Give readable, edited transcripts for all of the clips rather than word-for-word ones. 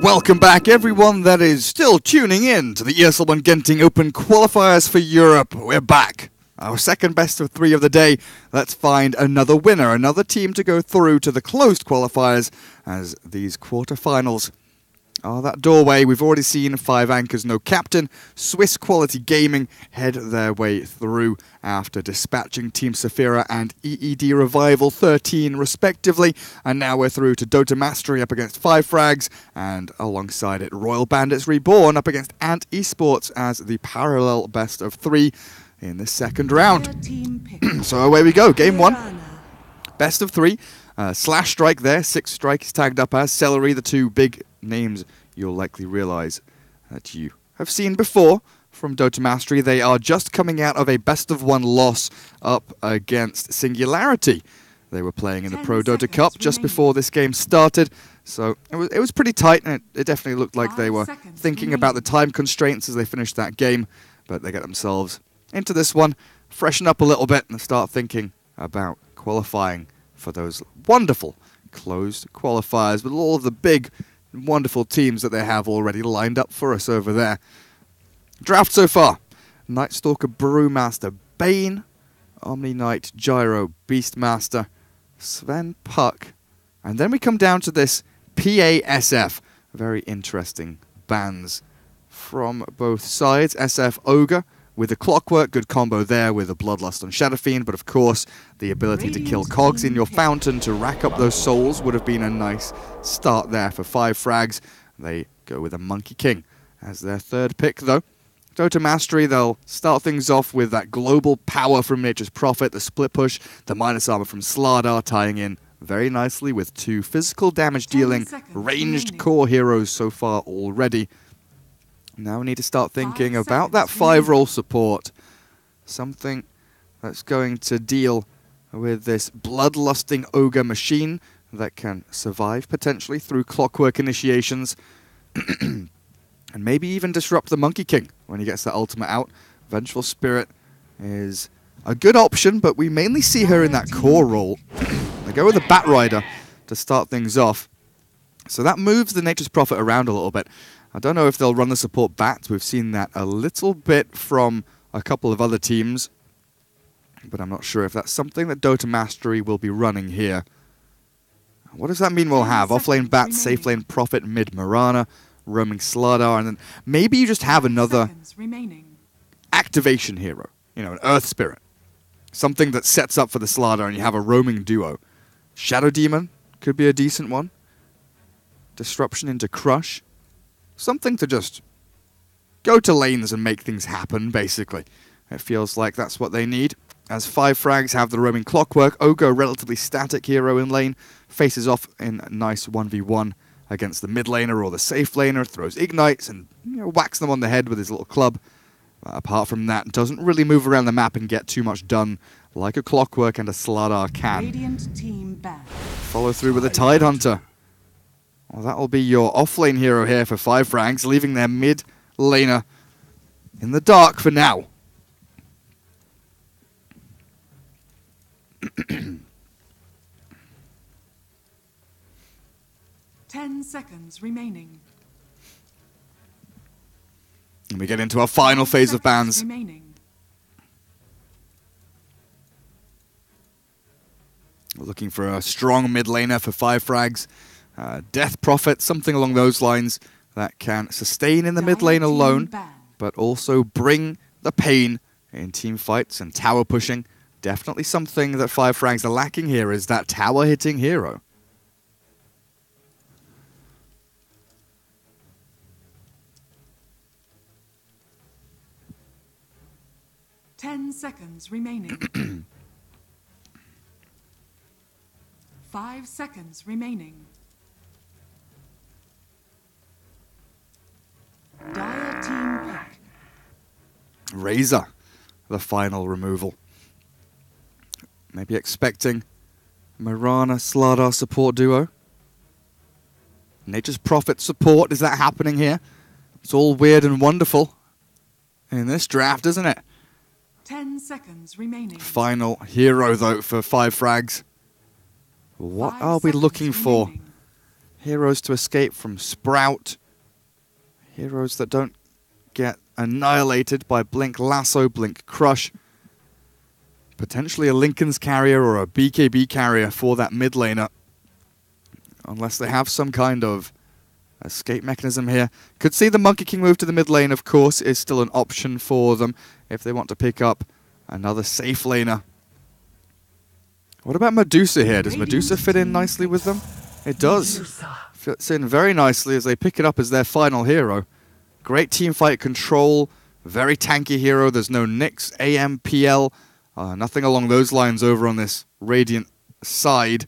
Welcome back, everyone that is still tuning in to the ESL One Genting Open Qualifiers for Europe. We're back. Our second best of 3 of the day. Let's find another winner, another team to go through to the closed qualifiers as these quarterfinals are that doorway. We've already seen 5 Anchors No Captain. Swiss Quality Gaming head their way through after dispatching Team Saphira and EED Revival 13 respectively. And now we're through to Dota Mastery up against 5Frags, and alongside it Royal Bandits Reborn up against Ant Esports as the parallel best of 3 in the second round. So away we go, game 1. Best of 3. Slash Strike there, 6 Strike is tagged up as Celery, the 2 big names you'll likely realize that you have seen before from Dota Mastery. They are just coming out of a best of 1 loss up against Singularity. They were playing in the Pro Dota Cup just before this game started, so it was pretty tight, and it definitely looked like they were thinking about the time constraints as they finished that game, but they get themselves into this one, freshen up a little bit, and start thinking about qualifying for those wonderful closed qualifiers with all of the big, wonderful teams that they have already lined up for us over there. Draft so far: Nightstalker, Brewmaster, Bane, Omni Knight, Gyro, Beastmaster, Sven Puck, and then we come down to this PASF. Very interesting bans from both sides. SF Ogre with a Clockwork, good combo there with a Bloodlust on Shadow Fiend, but of course the ability to kill cogs in your fountain to rack up those souls would have been a nice start there for 5Frags. They go with a Monkey King as their third pick though. Dota Mastery, they'll start things off with that global power from Nature's Prophet, the split push, the minus armor from Slardar tying in very nicely with 2 physical damage dealing ranged core heroes so far already. Now we need to start thinking about that 5-role support. Something that's going to deal with this bloodlusting ogre machine that can survive potentially through Clockwork initiations. And maybe even disrupt the Monkey King when he gets that ultimate out. Vengeful Spirit is a good option, but we mainly see her in that core role. They go with the Bat Rider to start things off. So that moves the Nature's Prophet around a little bit. I don't know if they'll run the support Bats. We've seen that a little bit from a couple of other teams, but I'm not sure if that's something that Dota Mastery will be running here. What does that mean we'll have? Offlane Bats, safe lane Prophet, mid Mirana, roaming Slardar, and then maybe you just have another activation hero, you know, an Earth Spirit. Something that sets up for the Slardar and you have a roaming duo. Shadow Demon could be a decent one. Disruption into Crush. Something to just go to lanes and make things happen, basically. It feels like that's what they need. As 5Frags have the roaming Clockwork, Ogre, relatively static hero in lane, faces off in a nice 1v1 against the mid laner or the safe laner, throws ignites and whacks them on the head with his little club. Apart from that, doesn't really move around the map and get too much done like a Clockwork and a Slardar can. Follow through with a Tidehunter. Well, that'll be your offlane hero here for 5Frags, leaving their mid laner in the dark for now. Ten seconds remaining. And we get into our final phase of bans. We're looking for a strong mid laner for 5Frags. Death Prophet, something along those lines that can sustain in the mid lane alone, but also bring the pain in team fights and tower pushing. Definitely something that 5Frags are lacking here is that tower hitting hero. Ten seconds remaining. 5 seconds remaining. Dire team pick. Razor, the final removal. Maybe expecting Mirana Slardar support duo. Nature's Prophet support, is that happening here? It's all weird and wonderful in this draft, isn't it? 10 seconds remaining. Final hero though for 5Frags. What are we looking for Heroes to escape from Sprout. Heroes that don't get annihilated by Blink Lasso, Blink Crush. Potentially a Lincoln's carrier or a BKB carrier for that mid laner. Unless they have some kind of escape mechanism here. Could see the Monkey King move to the mid lane, of course, is still an option for them if they want to pick up another safe laner. What about Medusa here? Does Medusa fit in nicely with them? It does. Fits in very nicely as they pick it up as their final hero. Great teamfight control, very tanky hero. There's no Nyx, AM, PL, nothing along those lines over on this Radiant side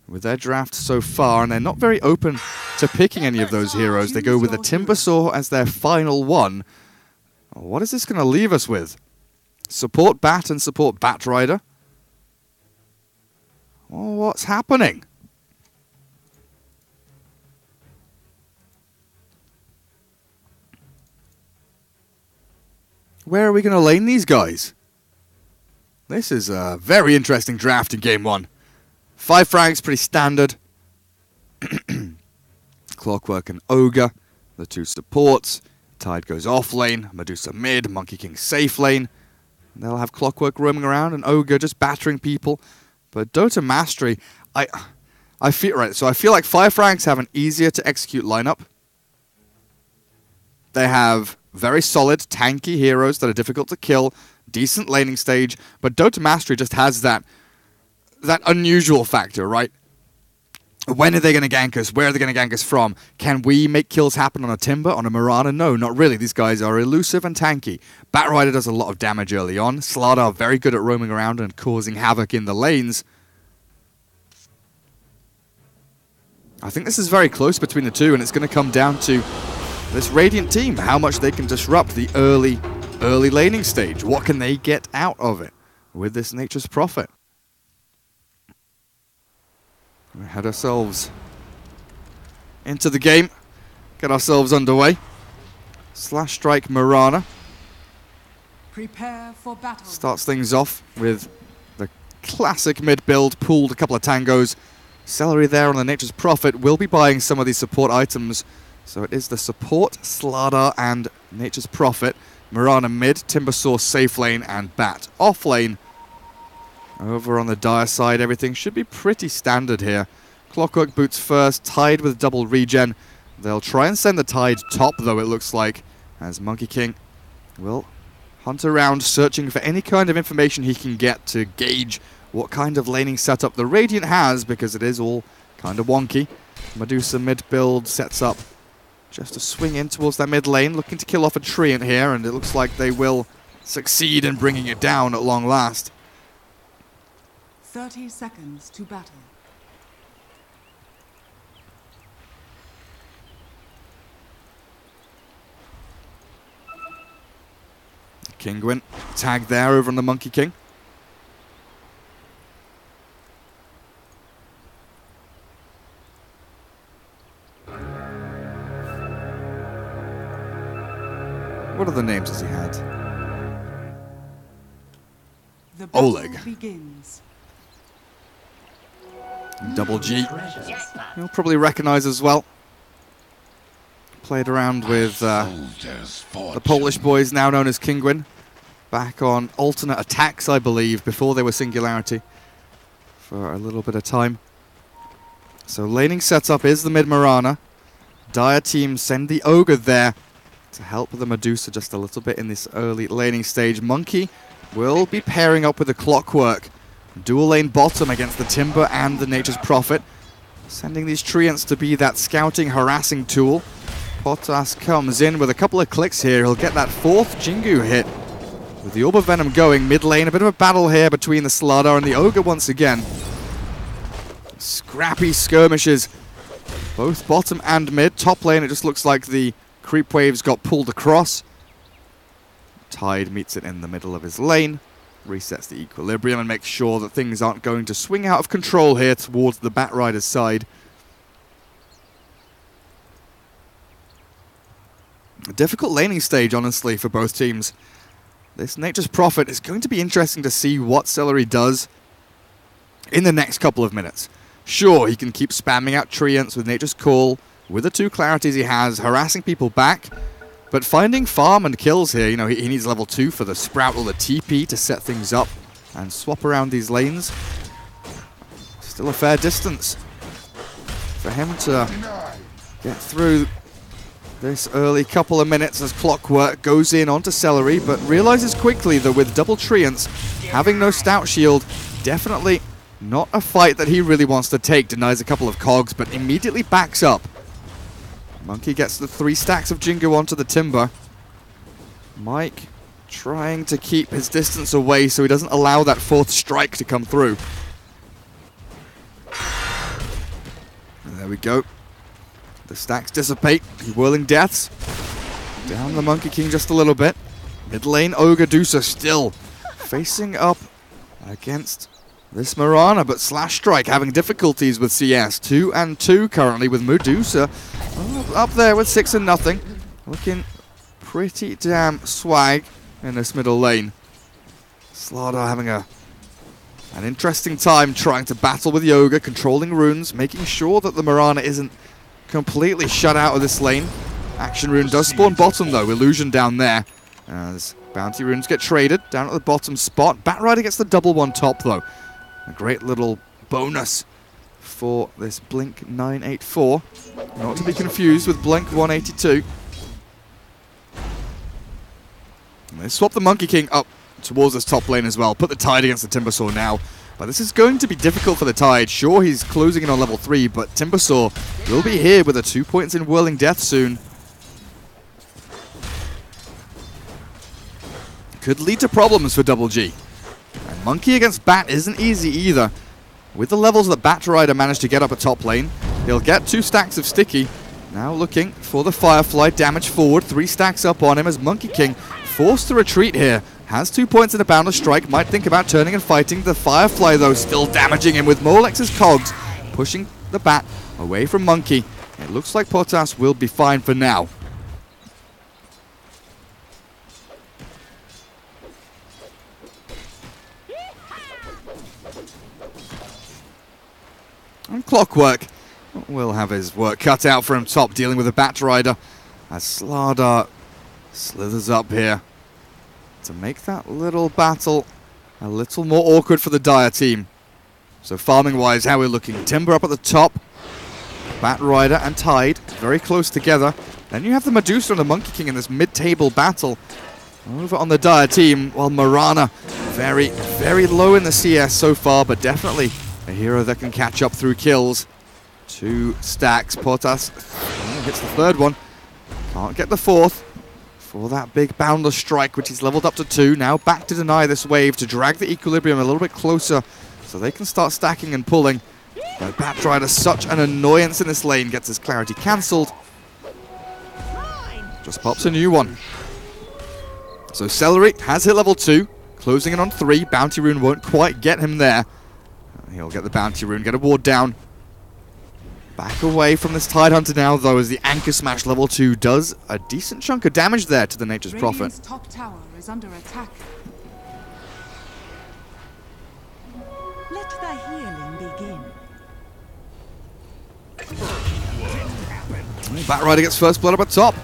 with their draft so far, and they're not very open to picking any of those heroes. They go with the Timbersaw as their final one. What is this going to leave us with? Support Bat and support Batrider? Well, what's happening? Where are we going to lane these guys? This is a very interesting draft in Game 1. 5Frags, pretty standard. Clockwork and Ogre, the two supports. Tide goes off lane, Medusa mid, Monkey King safe lane. They'll have Clockwork roaming around and Ogre just battering people. But Dota Mastery, I feel right. So I feel like 5Frags have an easier to execute lineup. They have very solid, tanky heroes that are difficult to kill, decent laning stage, but Dota Mastery just has that unusual factor, right? When are they going to gank us? Where are they going to gank us from? Can we make kills happen on a Timber, on a Mirana? No, not really. These guys are elusive and tanky. Batrider does a lot of damage early on. Slardar very good at roaming around and causing havoc in the lanes. I think this is very close between the two, and it's going to come down to this Radiant team, how much they can disrupt the early laning stage. What can they get out of it with this Nature's Prophet? We head ourselves into the game, get ourselves underway. Slash Strike Mirana. Prepare for battle. Starts things off with the classic mid build, pulled a couple of tangos. Celery there on the Nature's Prophet will be buying some of these support items. So it is the support, Slardar, and Nature's Prophet. Mirana mid, Timbersaw safe lane, and Bat off lane. Over on the Dire side, everything should be pretty standard here. Clockwork boots first, Tide with double regen. They'll try and send the Tide top, though, it looks like, as Monkey King will hunt around, searching for any kind of information he can get to gauge what kind of laning setup the Radiant has, because it is all kind of wonky. Medusa mid build sets up just to swing in towards that mid lane, looking to kill off a Treant here, and it looks like they will succeed in bringing it down at long last. 30 seconds to battle. Kingwin tagged there over on the Monkey King. What other names has he had? The battle Oleg. begins. Double G. You'll probably recognize as well. Played around with the Polish boys, now known as Kingwin. Back on alternate attacks, I believe, before they were Singularity for a little bit of time. So laning setup is the mid Mirana. Dire team send the Ogre there to help the Medusa just a little bit in this early laning stage. Monkey will be pairing up with the Clockwork. Dual lane bottom against the Timber and the Nature's Prophet. Sending these Treants to be that scouting, harassing tool. Potas comes in with a couple of clicks here. He'll get that fourth Jingu hit. With the Orb of Venom going mid lane, a bit of a battle here between the Slardar and the Ogre once again. Scrappy skirmishes, both bottom and mid. Top lane, it just looks like the creep waves got pulled across. Tide meets it in the middle of his lane, resets the equilibrium and makes sure that things aren't going to swing out of control here towards the Batrider's side. A difficult laning stage, honestly, for both teams. This Nature's Prophet is going to be interesting to see what Celery does in the next couple of minutes. Sure, he can keep spamming out Treants with Nature's Call, with the 2 clarities he has, harassing people back. But finding farm and kills here, you know, he needs level 2 for the Sprout or the TP to set things up and swap around these lanes. Still a fair distance for him to get through this early couple of minutes as Clockwork goes in onto Celery, but realizes quickly that with double Treants, having no Stout Shield, definitely not a fight that he really wants to take. Denies a couple of cogs, but immediately backs up. Monkey gets the 3 stacks of Jingo onto the Timber. Mike trying to keep his distance away so he doesn't allow that 4th strike to come through. And there we go. The stacks dissipate. Whirling Deaths. Down the Monkey King just a little bit. Mid lane, Ogre Dusa still facing up against this Mirana, but Slash Strike having difficulties with CS. 2 and 2 currently with Medusa up there with 6 and nothing. Looking pretty damn swag in this middle lane. Slardar having an interesting time trying to battle with Yoga, controlling runes, making sure that the Mirana isn't completely shut out of this lane. Action Rune does spawn bottom though, Illusion down there. As Bounty Runes get traded down at the bottom spot. Batrider gets the double one top though. A great little bonus for this Blink 984. Not to be confused with Blink 182. And they swap the Monkey King up towards this top lane as well. Put the Tide against the Timbersaw now. But this is going to be difficult for the Tide. Sure, he's closing in on level 3, but Timbersaw will be here with a 2 points in Whirling Death soon. Could lead to problems for Double G. And Monkey against Bat isn't easy either. With the levels that Batrider managed to get up a top lane, he'll get 2 stacks of Sticky. Now looking for the Firefly, damage forward, 3 stacks up on him as Monkey King forced to retreat here. Has 2 points in a Boundless Strike, might think about turning and fighting. The Firefly though still damaging him with Molex's cogs, pushing the Bat away from Monkey. It looks like Potas will be fine for now. And Clockwork will have his work cut out for him top, dealing with a Batrider as Slardar slithers up here to make that little battle a little more awkward for the Dire team. So farming-wise, how we're looking. Timber up at the top, Batrider and Tide very close together. Then you have the Medusa and the Monkey King in this mid-table battle over on the Dire team, while Mirana very, very low in the CS so far, but definitely a hero that can catch up through kills. 2 stacks. Potas hits the 3rd one. Can't get the 4th for that big Boundless Strike, which he's leveled up to 2. Now back to deny this wave to drag the Equilibrium a little bit closer so they can start stacking and pulling. But Batrider, such an annoyance in this lane, gets his clarity cancelled. Just pops a new one. So Celery has hit level 2, closing in on 3. Bounty Rune won't quite get him there. He'll get the Bounty Rune, get a ward down. Back away from this Tidehunter now, though, as the Anchor Smash level 2 does a decent chunk of damage there to the Nature's Prophet. Top tower is under attack. Let the healing begin. Batrider gets first blood up at top.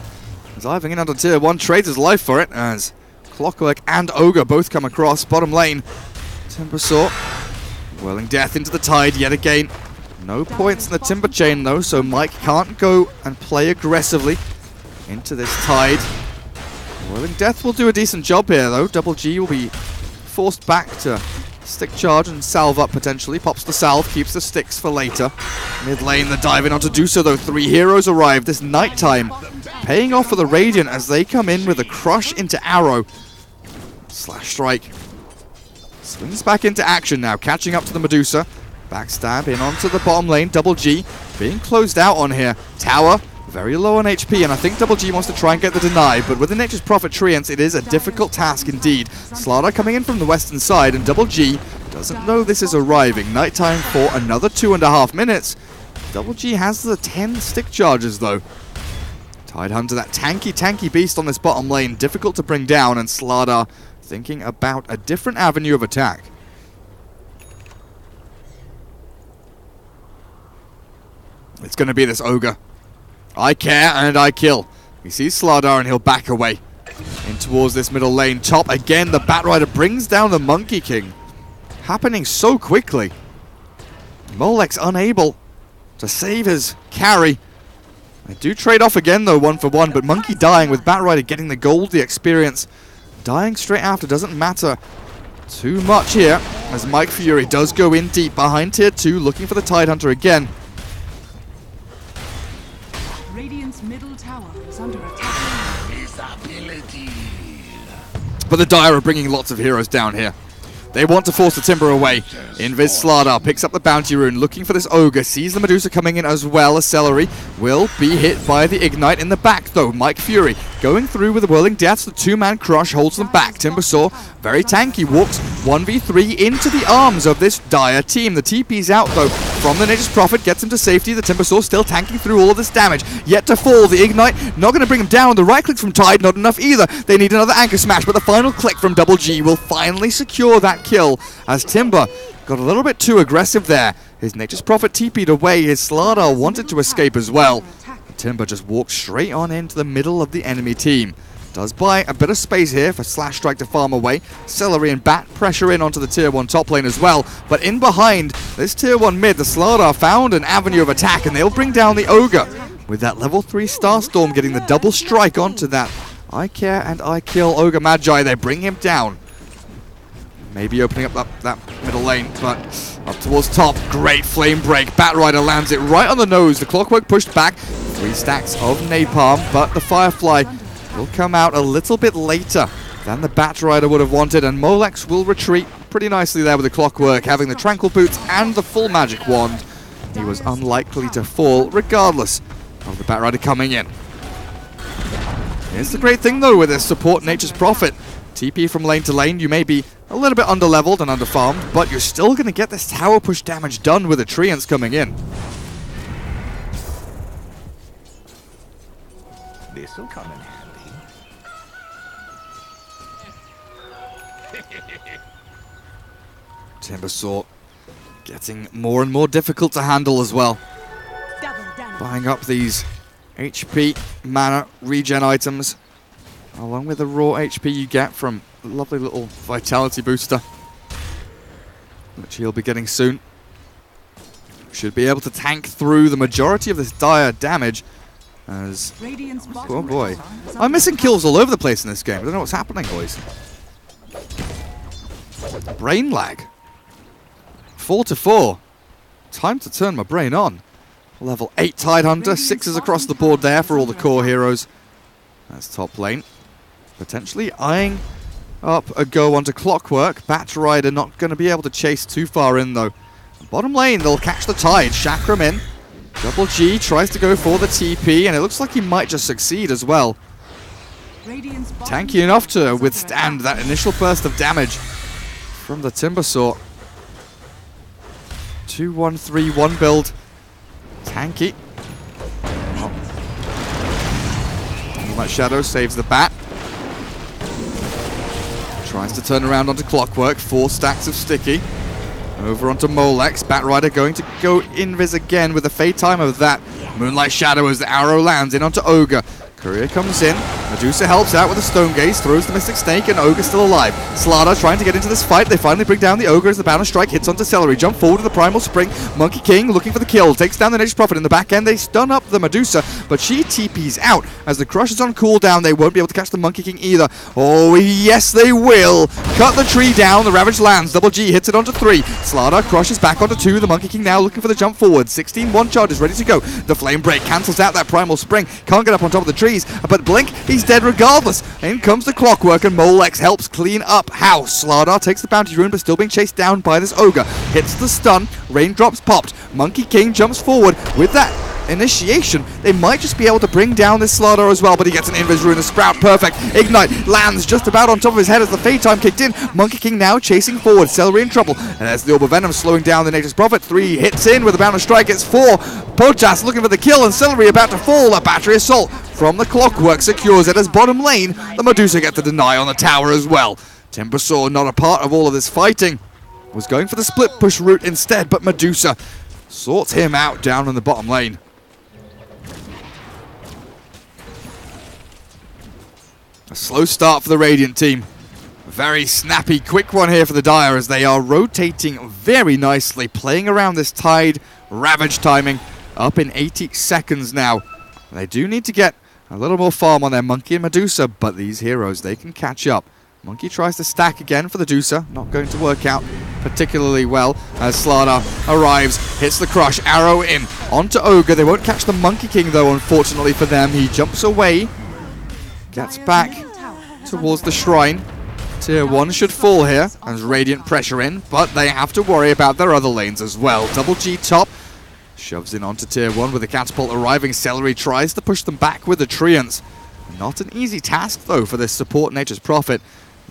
Diving in under tier 1, trades his life for it as Clockwork and Ogre both come across. Bottom lane, Timbersaw whirling Death into the Tide yet again. No points in the Timber Chain though, so Mike can't go and play aggressively into this Tide. Whirling Death will do a decent job here though. Double G will be forced back to stick charge and salve up potentially. Pops the salve, keeps the sticks for later. Mid lane, the dive in onto Dusa though. 3 heroes arrive this nighttime, paying off for the Radiant as they come in with a crush into Arrow. Slash Strike swings back into action now, catching up to the Medusa. Backstab in onto the bottom lane. Double G being closed out on here. Tower very low on HP, and I think Double G wants to try and get the deny, but with the Nature's Prophet Treants, it is a difficult task indeed. Slardar coming in from the western side, and Double G doesn't know this is arriving. Nighttime for another 2.5 minutes. Double G has the 10 stick charges though. Tidehunter, that tanky beast on this bottom lane, difficult to bring down, and Slardar thinking about a different avenue of attack. It's going to be this Ogre. I care and I kill. He sees Slardar and he'll back away. In towards this middle lane. Top again, the Batrider brings down the Monkey King. Happening so quickly. Molex unable to save his carry. They do trade off again though, 1 for 1, but Monkey dying with Batrider getting the gold, the experience. Dying straight after doesn't matter too much here, as Mike Fury does go in deep behind tier 2, looking for the Tidehunter again. Radiant's middle tower is under attack. But the Dire are bringing lots of heroes down here. They want to force the Timber away. Invis Slardar picks up the Bounty Rune, looking for this Ogre. Sees the Medusa coming in as well as Celery. Will be hit by the Ignite in the back, though. Mike Fury going through with the Whirling Deaths. The 2-man crush holds them back. Timbersaw, very tanky, walks 1v3 into the arms of this Dire team. The TP's out, though, from the Nature's Prophet. Gets him to safety. The Timbersaw still tanking through all of this damage. Yet to fall. The Ignite not going to bring him down. The right click from Tide, not enough either. They need another Anchor Smash, but the final click from Double G will finally secure that kill, as Timber got a little bit too aggressive there. His Nature's Prophet TP'd away. His Slardar wanted to escape as well. Timber just walked straight on into the middle of the enemy team. Does buy a bit of space here for Slash Strike to farm away. Celery and Bat pressure in onto the tier 1 top lane as well. But in behind this tier 1 mid, the Slardar found an avenue of attack, and they'll bring down the Ogre. With that level 3 Starstorm getting the double strike onto that I care and I kill Ogre Magi. They bring him down. Maybe opening up that middle lane, but up towards top. Great flame break. Batrider lands it right on the nose. The Clockwork pushed back. 3 stacks of Napalm, but the Firefly will come out a little bit later than the Batrider would have wanted, and Molex will retreat pretty nicely there with the Clockwork, having the Tranquil Boots and the full Magic Wand. He was unlikely to fall, regardless of the Batrider coming in. Here's the great thing, though, with this support Nature's Prophet. TP from lane to lane, you may be a little bit underleveled and underfarmed, but you're still going to get this tower push damage done with the Treants coming in. This'll come in handy. Timbersaw getting more and more difficult to handle as well. Buying up these HP, mana, regen items, along with the raw HP you get from a lovely little vitality booster, which he'll be getting soon. Should be able to tank through the majority of this Dire damage, as... oh boy. I'm missing kills all over the place in this game. I don't know what's happening, boys. Brain lag. 4 to 4. Time to turn my brain on. Level 8 Tidehunter, 6s across the board there for all the core heroes. That's top lane. Potentially eyeing up a go onto Clockwork. Batrider not going to be able to chase too far in, though. Bottom lane, they'll catch the Tide. Chakram in. Double G tries to go for the TP, and it looks like he might just succeed as well. Tanky enough to withstand that initial burst of damage from the Timbersaw. 2-1-3-1 build. Tanky. Moonlight Shadow saves the Bat. Tries to turn around onto Clockwork. 4 stacks of Sticky. Over onto Molex. Batrider going to go invis again with the fade time of that. Moonlight Shadow as the arrow lands in onto Ogre. Courier comes in. Medusa helps out with the Stone Gaze, throws the Mystic Snake, and Ogre's still alive. Slardar trying to get into this fight. They finally bring down the Ogre as the Bound Strike hits onto Celery. Jump forward to the Primal Spring. Monkey King looking for the kill. Takes down the Nature's Prophet in the back end. They stun up the Medusa, but she TP's out. As the Crush is on cooldown, they won't be able to catch the Monkey King either. Oh, yes, they will. Cut the tree down. The Ravage lands. Double G hits it onto 3. Slardar crushes back onto 2. The Monkey King now looking for the jump forward. 16 one charges ready to go. The Flame Break cancels out that Primal Spring. Can't get up on top of the trees, but Blink, he's dead regardless. In comes the Clockwork, and Molex helps clean up house. Slardar takes the Bounty Rune, but still being chased down by this Ogre. Hits the stun. Raindrops popped. Monkey King jumps forward with that initiation. They might just be able to bring down this Slardar as well, but he gets an Invis Rune, a Sprout, perfect. Ignite lands just about on top of his head as the Fade Time kicked in. Monkey King now chasing forward. Celery in trouble. And there's the Orb of Venom slowing down the Nature's Prophet. 3 hits in with a Bound Strike. It's 4. Potas looking for the kill, and Celery about to fall. A Battery Assault from the Clockwork secures it as bottom lane. The Medusa get the deny on the tower as well. Timbersaw not a part of all of this fighting. Was going for the split push route instead, but Medusa sorts him out down in the bottom lane. A slow start for the Radiant team. Very snappy, quick one here for the Dire as they are rotating very nicely, playing around this Tide Ravage timing. Up in 80 seconds now. They do need to get a little more farm on their Monkey and Medusa, but these heroes, they can catch up. Monkey tries to stack again for the Medusa, not going to work out particularly well as Slardar arrives, hits the crush, arrow in, onto Ogre. They won't catch the Monkey King though, unfortunately for them. He jumps away, gets back towards the shrine. Tier 1 should fall here as Radiant pressure in, but they have to worry about their other lanes as well. Double G top, shoves in onto Tier 1 with the catapult arriving. Celery tries to push them back with the Treants. Not an easy task though for this support Nature's Prophet,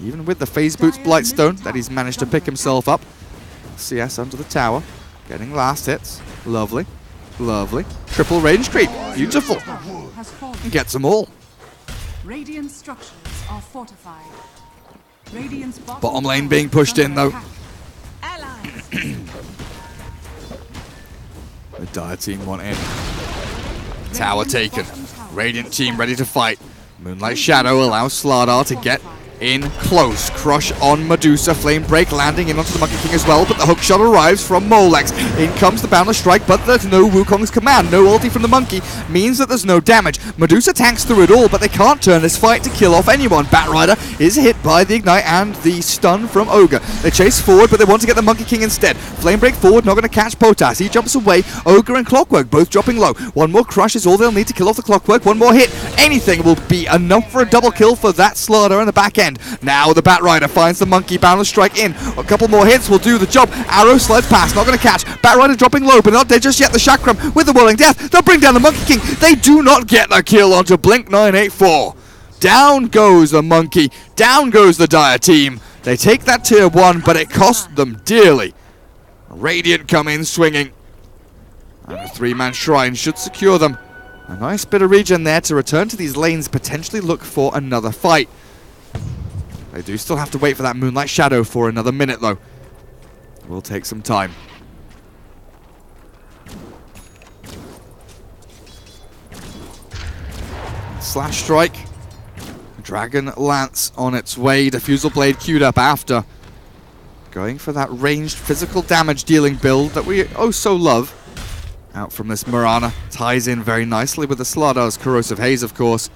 even with the Phase Boots Blightstone that he's managed to pick himself up. CS under the tower, getting last hits. Lovely, lovely. Triple range creep, beautiful. Gets them all. Radiant structures are fortified. Radiant's Bottom lane being pushed in though. The Dire team want in. Tower taken. Radiant team ready to fight. Moonlight Shadow allows Slardar to get in close. Crush on Medusa. Flame Break landing in onto the Monkey King as well, but the hook shot arrives from Molex. In comes the Boundless Strike, but there's no Wukong's command. No ulti from the Monkey means that there's no damage. Medusa tanks through it all, but they can't turn this fight to kill off anyone. Batrider is hit by the Ignite and the stun from Ogre. They chase forward, but they want to get the Monkey King instead. Flame Break forward, not going to catch Potas. He jumps away. Ogre and Clockwork both dropping low. One more crush is all they'll need to kill off the Clockwork. One more hit. Anything will be enough for a double kill for that Slardar in the back end. Now the Batrider finds the Monkey. Boundless Strike in. A couple more hits will do the job. Arrow slides past. Not going to catch. Batrider dropping low, but not dead just yet. The Chakram with the Whirling Death. They'll bring down the Monkey King. They do not get the kill onto Blink 984. Down goes the Monkey. Down goes the Dire team. They take that tier 1, but it cost them dearly. Radiant come in swinging. And a 3-man shrine should secure them. A nice bit of regen there to return to these lanes, potentially look for another fight. They do still have to wait for that Moonlight Shadow for another minute though. Will take some time. Slash Strike. Dragon Lance on its way. Diffusal Blade queued up after. Going for that ranged physical damage dealing build that we oh so love. Out from this Mirana. Ties in very nicely with the Slardar's Corrosive Haze, of course.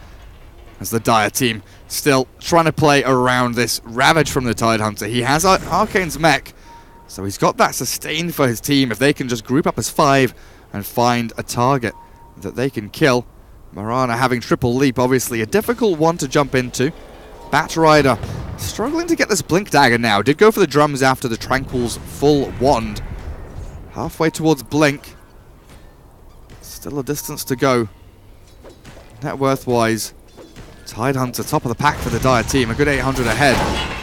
As the Dire team still trying to play around this Ravage from the Tidehunter. He has Arcane's mech, so he's got that sustain for his team. If they can just group up as 5 and find a target that they can kill. Mirana having triple leap, obviously a difficult one to jump into. Batrider struggling to get this Blink Dagger now. Did go for the drums after the Tranquil's full wand. Halfway towards Blink. Still a distance to go. Net worth-wise, Tidehunter top of the pack for the Dire team. A good 800 ahead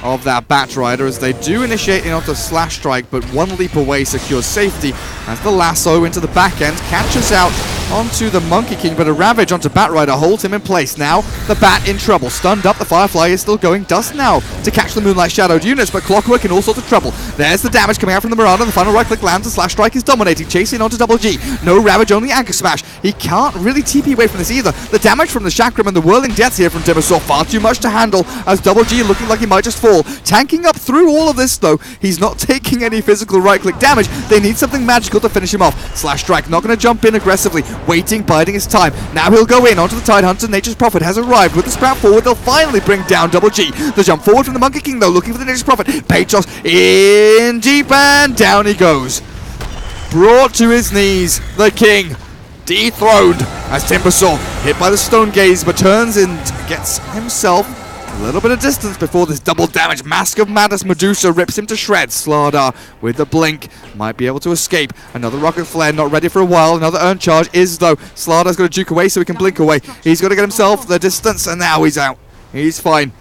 of that Batrider as they do initiate in onto Slash Strike, but one leap away secures safety as the lasso into the back end catches out onto the Monkey King, but a Ravage onto Batrider holds him in place. Now the Bat in trouble. Stunned up, the Firefly is still going. Dust now to catch the Moonlight Shadowed units, but Clockwork in all sorts of trouble. There's the damage coming out from the Mirana. The final right click lands and Slash Strike is dominating. Chasing onto Double G. No Ravage, only Anchor Smash. He can't really TP away from this either. The damage from the Chakram and the Whirling Deaths here from Timbersaw, far too much to handle as Double G looking like he might just fall. Tanking up through all of this though. He's not taking any physical right click damage. They need something magical to finish him off. Slash Strike not going to jump in aggressively. Waiting, biding his time. Now he'll go in onto the Tidehunter. Nature's Prophet has arrived with the sprout forward. They'll finally bring down Double G. The jump forward from the Monkey King though, looking for the Nature's Prophet. Patros in deep and down he goes. Brought to his knees, the King. Dethroned as Timbersaw hit by the Stone Gaze, but turns and gets himself a little bit of distance before this double damage. Mask of Madness Medusa rips him to shreds. Slardar with the blink might be able to escape. Another Rocket Flare not ready for a while. Another Urn Charge is though. Slardar's got to juke away so he can blink away. He's got to get himself the distance and now he's out. He's fine.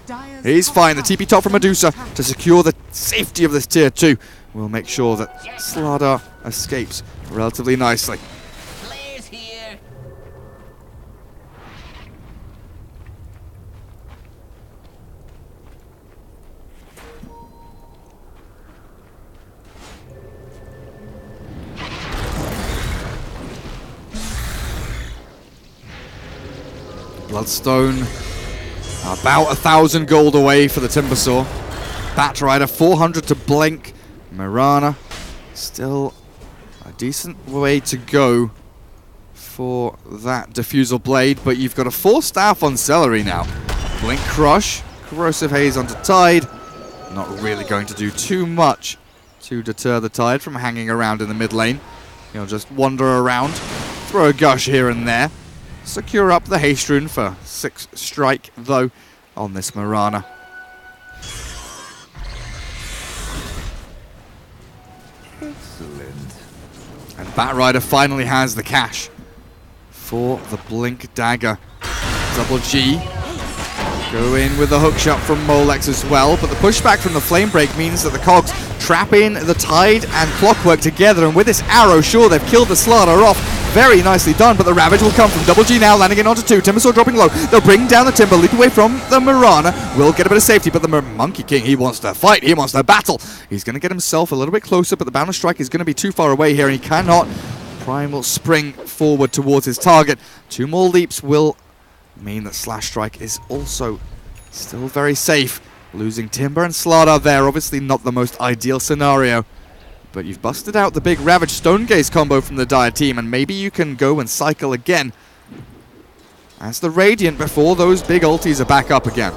He's fine. The TP top from Medusa to secure the safety of this tier 2. We'll make sure that Slardar escapes relatively nicely. Bloodstone About 1,000 gold away for the Timbersaw. Batrider 400 to blink. Mirana still a decent way to go for that Diffusal Blade, but you've got a 4-staff on Celery now. Blink Crush, Corrosive Haze onto Tide. Not really going to do too much to deter the Tide from hanging around in the mid lane. He'll just wander around, throw a gush here and there. Secure up the Haste Rune for 6 strike, though, on this Mirana. Excellent. And Batrider finally has the cash for the Blink Dagger. Double G. Go in with the hookshot from Molex as well, but the pushback from the Flame Break means that the Cogs trap in the Tide and Clockwork together, and with this arrow, sure, they've killed the Slardar off. Very nicely done, but the Ravage will come from Double G now, landing in onto 2. Timbersaw dropping low. They'll bring down the Timber, leap away from the Mirana. Will get a bit of safety, but the Monkey King, he wants to fight, he wants to battle. He's going to get himself a little bit closer, but the Boundless Strike is going to be too far away here, and he cannot. Primal spring forward towards his target. 2 more leaps will mean that Slash Strike is also still very safe. Losing Timber and Slardar there, obviously not the most ideal scenario. But you've busted out the big Ravage Stonegaze combo from the Dire team, and maybe you can go and cycle again as the Radiant before those big ultis are back up again.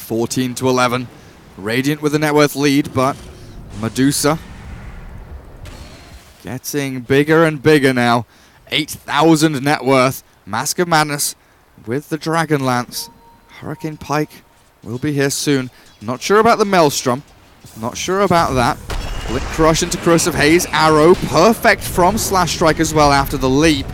(14-11). Radiant with a net worth lead, but Medusa getting bigger and bigger now. 8,000 net worth. Mask of Madness with the Dragon Lance. Hurricane Pike will be here soon. Not sure about the Maelstrom. Not sure about that. Blink Crush into Corrosive Haze. Arrow perfect from Slash Strike as well after the leap.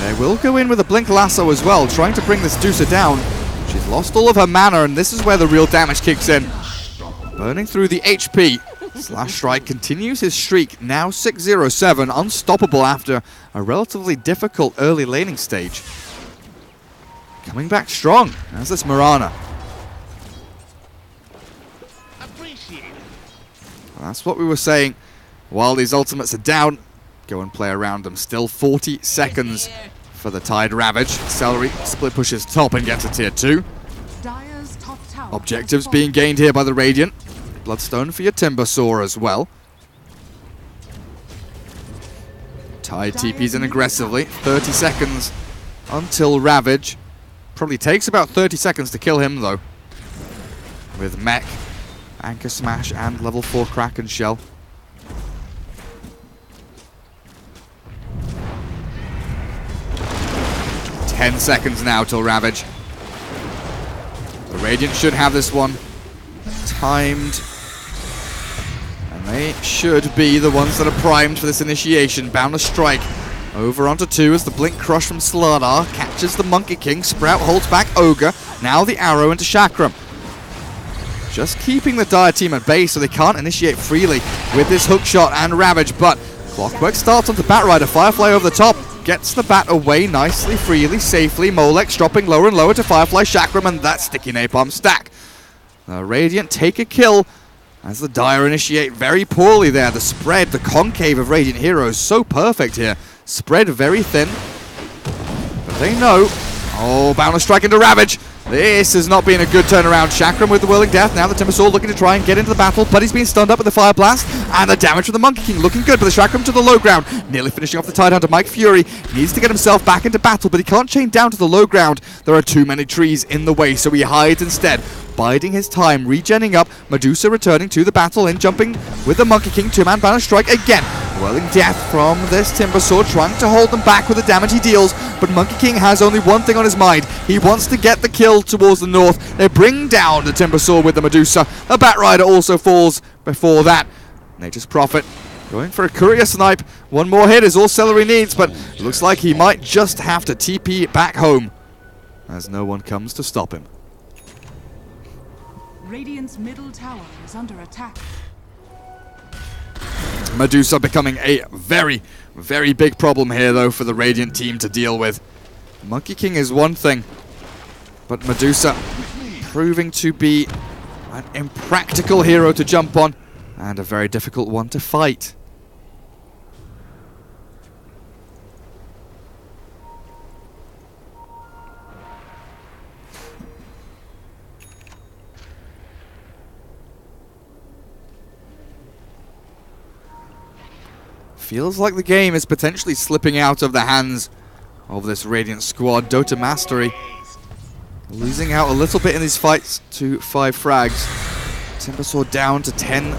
They will go in with a Blink Lasso as well, trying to bring this Medusa down. She's lost all of her mana, and this is where the real damage kicks in. Burning through the HP. Slash Strike continues his streak, now 6-0-7, unstoppable after a relatively difficult early laning stage. Coming back strong as this Mirana. Well, that's what we were saying. While these ultimates are down, go and play around them. Still 40 seconds for the Tide Ravage. Celery split pushes top and gets a tier 2. Objectives being gained here by the Radiant. Bloodstone for your Timbersaw as well. Tide TPs in aggressively. 30 seconds until Ravage. Probably takes about 30 seconds to kill him though. With Mech, Anchor Smash and level 4 Kraken Shell. Ten seconds now till Ravage. The Radiant should have this one timed. And they should be the ones that are primed for this initiation. Boundless Strike over onto 2 as the Blink Crush from Slardar catches the Monkey King. Sprout holds back Ogre. Now the arrow into Chakram. Just keeping the Dire team at bay so they can't initiate freely with this hookshot and Ravage. But Clockwork starts onto Batrider. Firefly over the top. Gets the bat away nicely, freely, safely. Molex dropping lower and lower to Firefly, Chakram, and that sticky napalm stack. The Radiant take a kill as the Dire initiate very poorly there. The spread, the concave of Radiant heroes, so perfect here. Spread very thin, but they know. Oh, Boundless Strike into Ravage. This has not been a good turnaround. Chakram with the Whirling Death. Now the Timbersaw looking to try and get into the battle, but he's been stunned up with the Fire Blast. And the damage from the Monkey King looking good, but the Chakram to the low ground. Nearly finishing off the Tide Hunter. Mike Fury needs to get himself back into battle, but he can't chain down to the low ground. There are too many trees in the way, so he hides instead. Biding his time, regenning up. Medusa returning to the battle and jumping with the Monkey King. 2-man Banner Strike again. Whirling Death from this Timbersaw, trying to hold them back with the damage he deals, but Monkey King has only one thing on his mind. He wants to get the kill towards the north. They bring down the Timbersaw with the Medusa. A Batrider also falls before that. Nature's Prophet going for a courier snipe. One more hit is all Celery needs, but it looks like he might just have to TP back home as no one comes to stop him. Radiant's middle tower is under attack. Medusa becoming a very, very big problem here, though, for the Radiant team to deal with. Monkey King is one thing, but Medusa proving to be an impractical hero to jump on and a very difficult one to fight. Feels like the game is potentially slipping out of the hands of this Radiant squad. Dota Mastery losing out a little bit in these fights to 5Frags. Timbersaw down to 10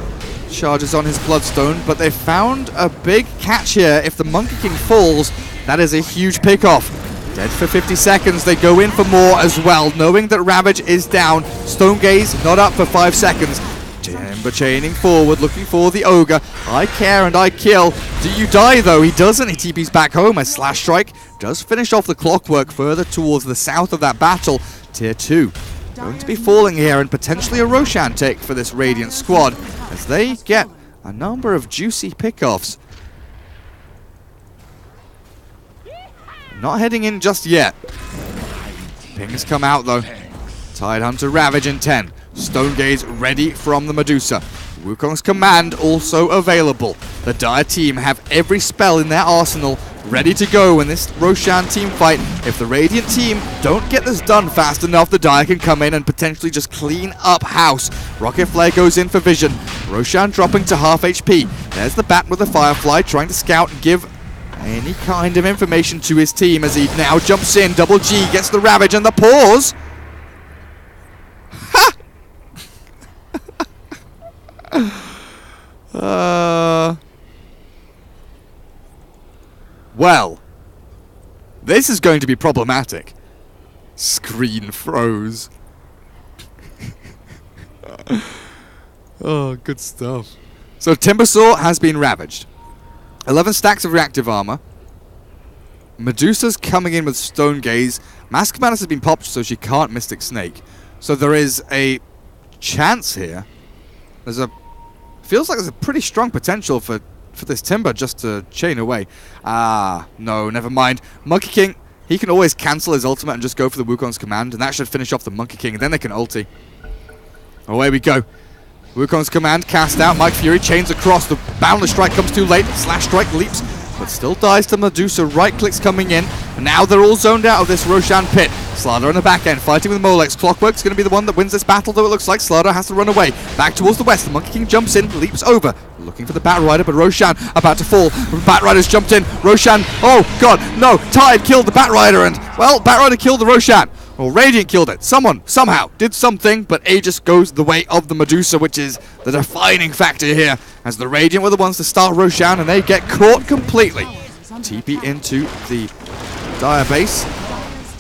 charges on his Bloodstone, but they found a big catch here. If the Monkey King falls, that is a huge pickoff. Dead for 50 seconds, they go in for more as well, knowing that Ravage is down. Stone Gaze not up for 5 seconds. Timber chaining forward, looking for the Ogre. I care and I kill. Do you die though? He doesn't. He TP's back home. A Slash Strike does finish off the clockwork further towards the south of that battle. Tier 2 going to be falling here, and potentially a Roshan take for this Radiant squad as they get a number of juicy pickoffs. Not heading in just yet. Pings come out though. Tidehunter Ravage in 10. Stone Gaze ready from the Medusa. Wukong's command also available. The Dire team have every spell in their arsenal ready to go in this Roshan team fight. If the Radiant team don't get this done fast enough, the Dire can come in and potentially just clean up house. Rocket Flare goes in for vision. Roshan dropping to half HP. There's the Bat with the Firefly trying to scout and give any kind of information to his team as he now jumps in. Double G gets the Ravage and the pause. Well, this is going to be problematic. Screen froze. Oh, good stuff. So Timbersaw has been ravaged. 11 stacks of reactive armor. Medusa's coming in with Stone Gaze. Mask of Madness has been popped, so she can't Mystic Snake. So there is a chance here. Feels like there's a pretty strong potential for this Timber just to chain away. Ah, no, never mind. Monkey King, he can always cancel his ultimate and just go for the Wukong's command, and that should finish off the Monkey King, and then they can ulti. Away we go. Wukong's command cast out. Mike Fury chains across. The Boundless Strike comes too late. Slash Strike leaps, but still dies to Medusa. Right clicks coming in, and now they're all zoned out of this Roshan pit. Slardar on the back end, fighting with Molex. Clockwork's going to be the one that wins this battle, though it looks like Slardar has to run away. Back towards the west, the Monkey King jumps in, leaps over, looking for the Bat Rider, but Roshan about to fall. Bat Rider's jumped in. Roshan, oh god, no, Tide killed the Bat Rider, and, well, Bat Rider killed the Roshan. Well, Radiant killed it. Someone, somehow, did something, but Aegis goes the way of the Medusa, which is the defining factor here, as the Radiant were the ones to start Roshan, and they get caught completely. TP into the Dire base.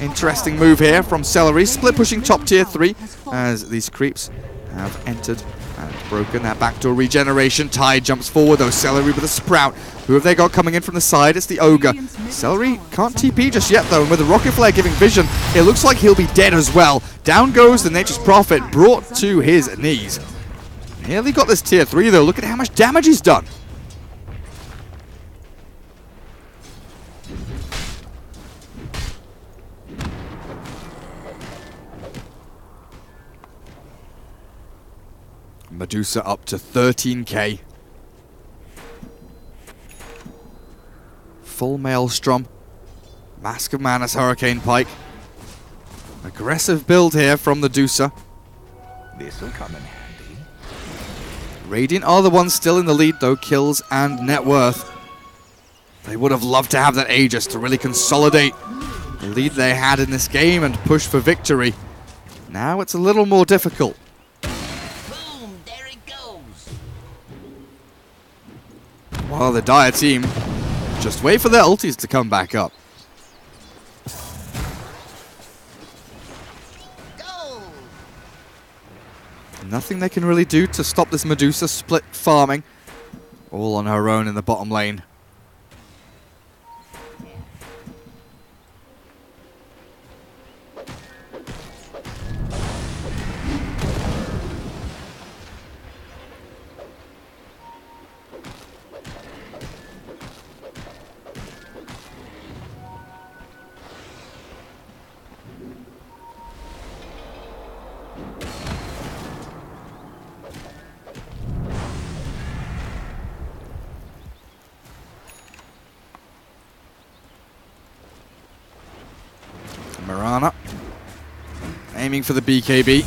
Interesting move here from Celery. Split pushing top tier 3 as these creeps have entered and broken that backdoor regeneration. Tide jumps forward though. Celery with a Sprout. Who have they got coming in from the side? It's the Ogre. Celery can't TP just yet though, and with the Rocket Flare giving vision, it looks like he'll be dead as well. Down goes the Nature's Prophet, brought to his knees. Nearly got this tier 3 though. Look at how much damage he's done. Medusa up to 13k. Full Maelstrom. Mask of Madness, Hurricane Pike. Aggressive build here from the Medusa. This'll come in handy. Radiant are the ones still in the lead though, kills and net worth. They would have loved to have that Aegis to really consolidate the lead they had in this game and push for victory. Now it's a little more difficult. While the Dire team just wait for their ultis to come back up. Go! Nothing they can really do to stop this Medusa split farming. All on her own in the bottom lane. aiming for the BKB.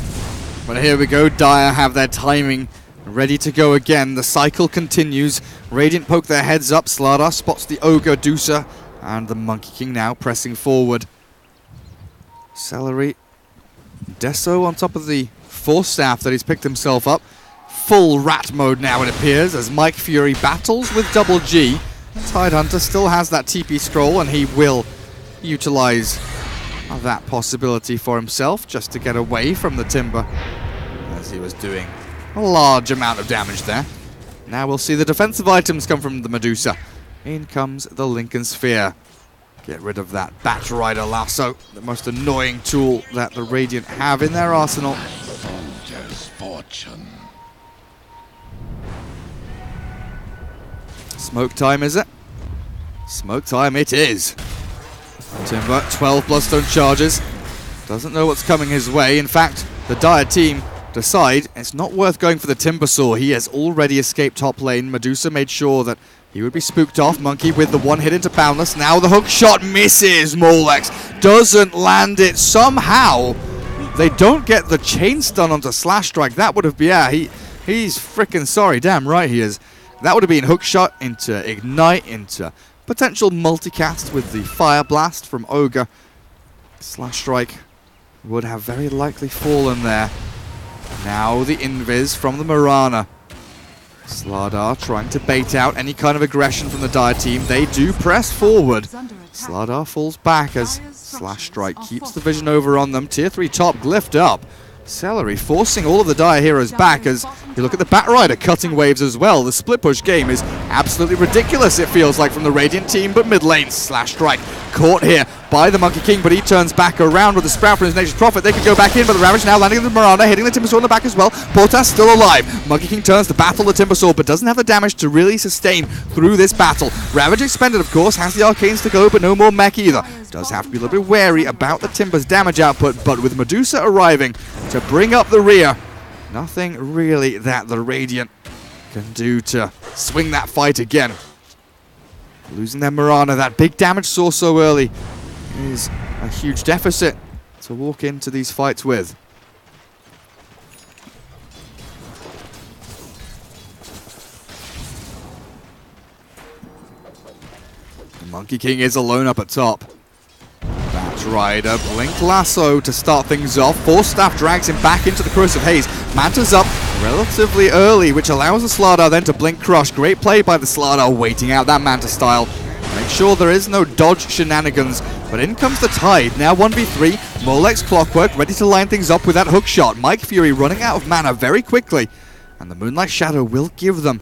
But here we go, Dire have their timing ready to go again. The cycle continues. Radiant poke their heads up. Slardar spots the Ogre, Dusa, and the Monkey King now pressing forward. Celery. Deso on top of the Force Staff that he's picked himself up. Full rat mode now, it appears, as Mike Fury battles with Double G. Tidehunter still has that TP scroll, and he will utilize that possibility for himself just to get away from the Timber, as he was doing a large amount of damage there. Now we'll see the defensive items come from the Medusa. In comes the Lincoln Sphere. Get rid of that Bat Rider Lasso, the most annoying tool that the Radiant have in their arsenal. Soldier's fortune. Smoke time, is it? Smoke time it is. Timber, 12 Bloodstone charges. Doesn't know what's coming his way. In fact, the Dire team decide it's not worth going for the Timber Saw. He has already escaped top lane. Medusa made sure that he would be spooked off. Monkey with the one hit into Boundless. Now the hook shot misses. Molex doesn't land it somehow. They don't get the chain stun onto Slash Strike. That would have been, yeah, he's freaking sorry. Damn right he is. That would have been hook shot into Ignite, into potential multicast with the Fire Blast from Ogre. Slash Strike would have very likely fallen there. Now the Invis from the Mirana. Slardar trying to bait out any kind of aggression from the Dire team. They do press forward. Slardar falls back as Slash Strike keeps the vision over on them. Tier 3 top glyphed up. Celery forcing all of the Dire heroes back as you look at the Bat Rider cutting waves as well. The split push game is absolutely ridiculous, it feels like, from the Radiant team, but mid lane, Slash Strike caught here by the Monkey King, but he turns back around with the Sprout from his Nature's Prophet. They could go back in, but the Ravage now landing on the Mirana, hitting the Timbersaw in the back as well. Portas still alive. Monkey King turns to battle the Timbersaw, but doesn't have the damage to really sustain through this battle. Ravage expended, of course, has the Arcanes to go, but no more mech either. Does have to be a little bit wary about the Timber's damage output, but with Medusa arriving to bring up the rear, nothing really that the Radiant can do to swing that fight again. Losing their Mirana, that big damage source so early, is a huge deficit to walk into these fights with. The Monkey King is alone up at top. Bat Rider, Blink Lasso to start things off. Force Staff drags him back into the Corrosive Haze. Manta's up relatively early, which allows the Slardar then to Blink Crush. Great play by the Slardar, waiting out that Manta style. Make sure there is no dodge shenanigans, but in comes the Tide. Now 1v3, Molex Clockwork ready to line things up with that hook shot. Mike Fury running out of mana very quickly, and the Moonlight Shadow will give them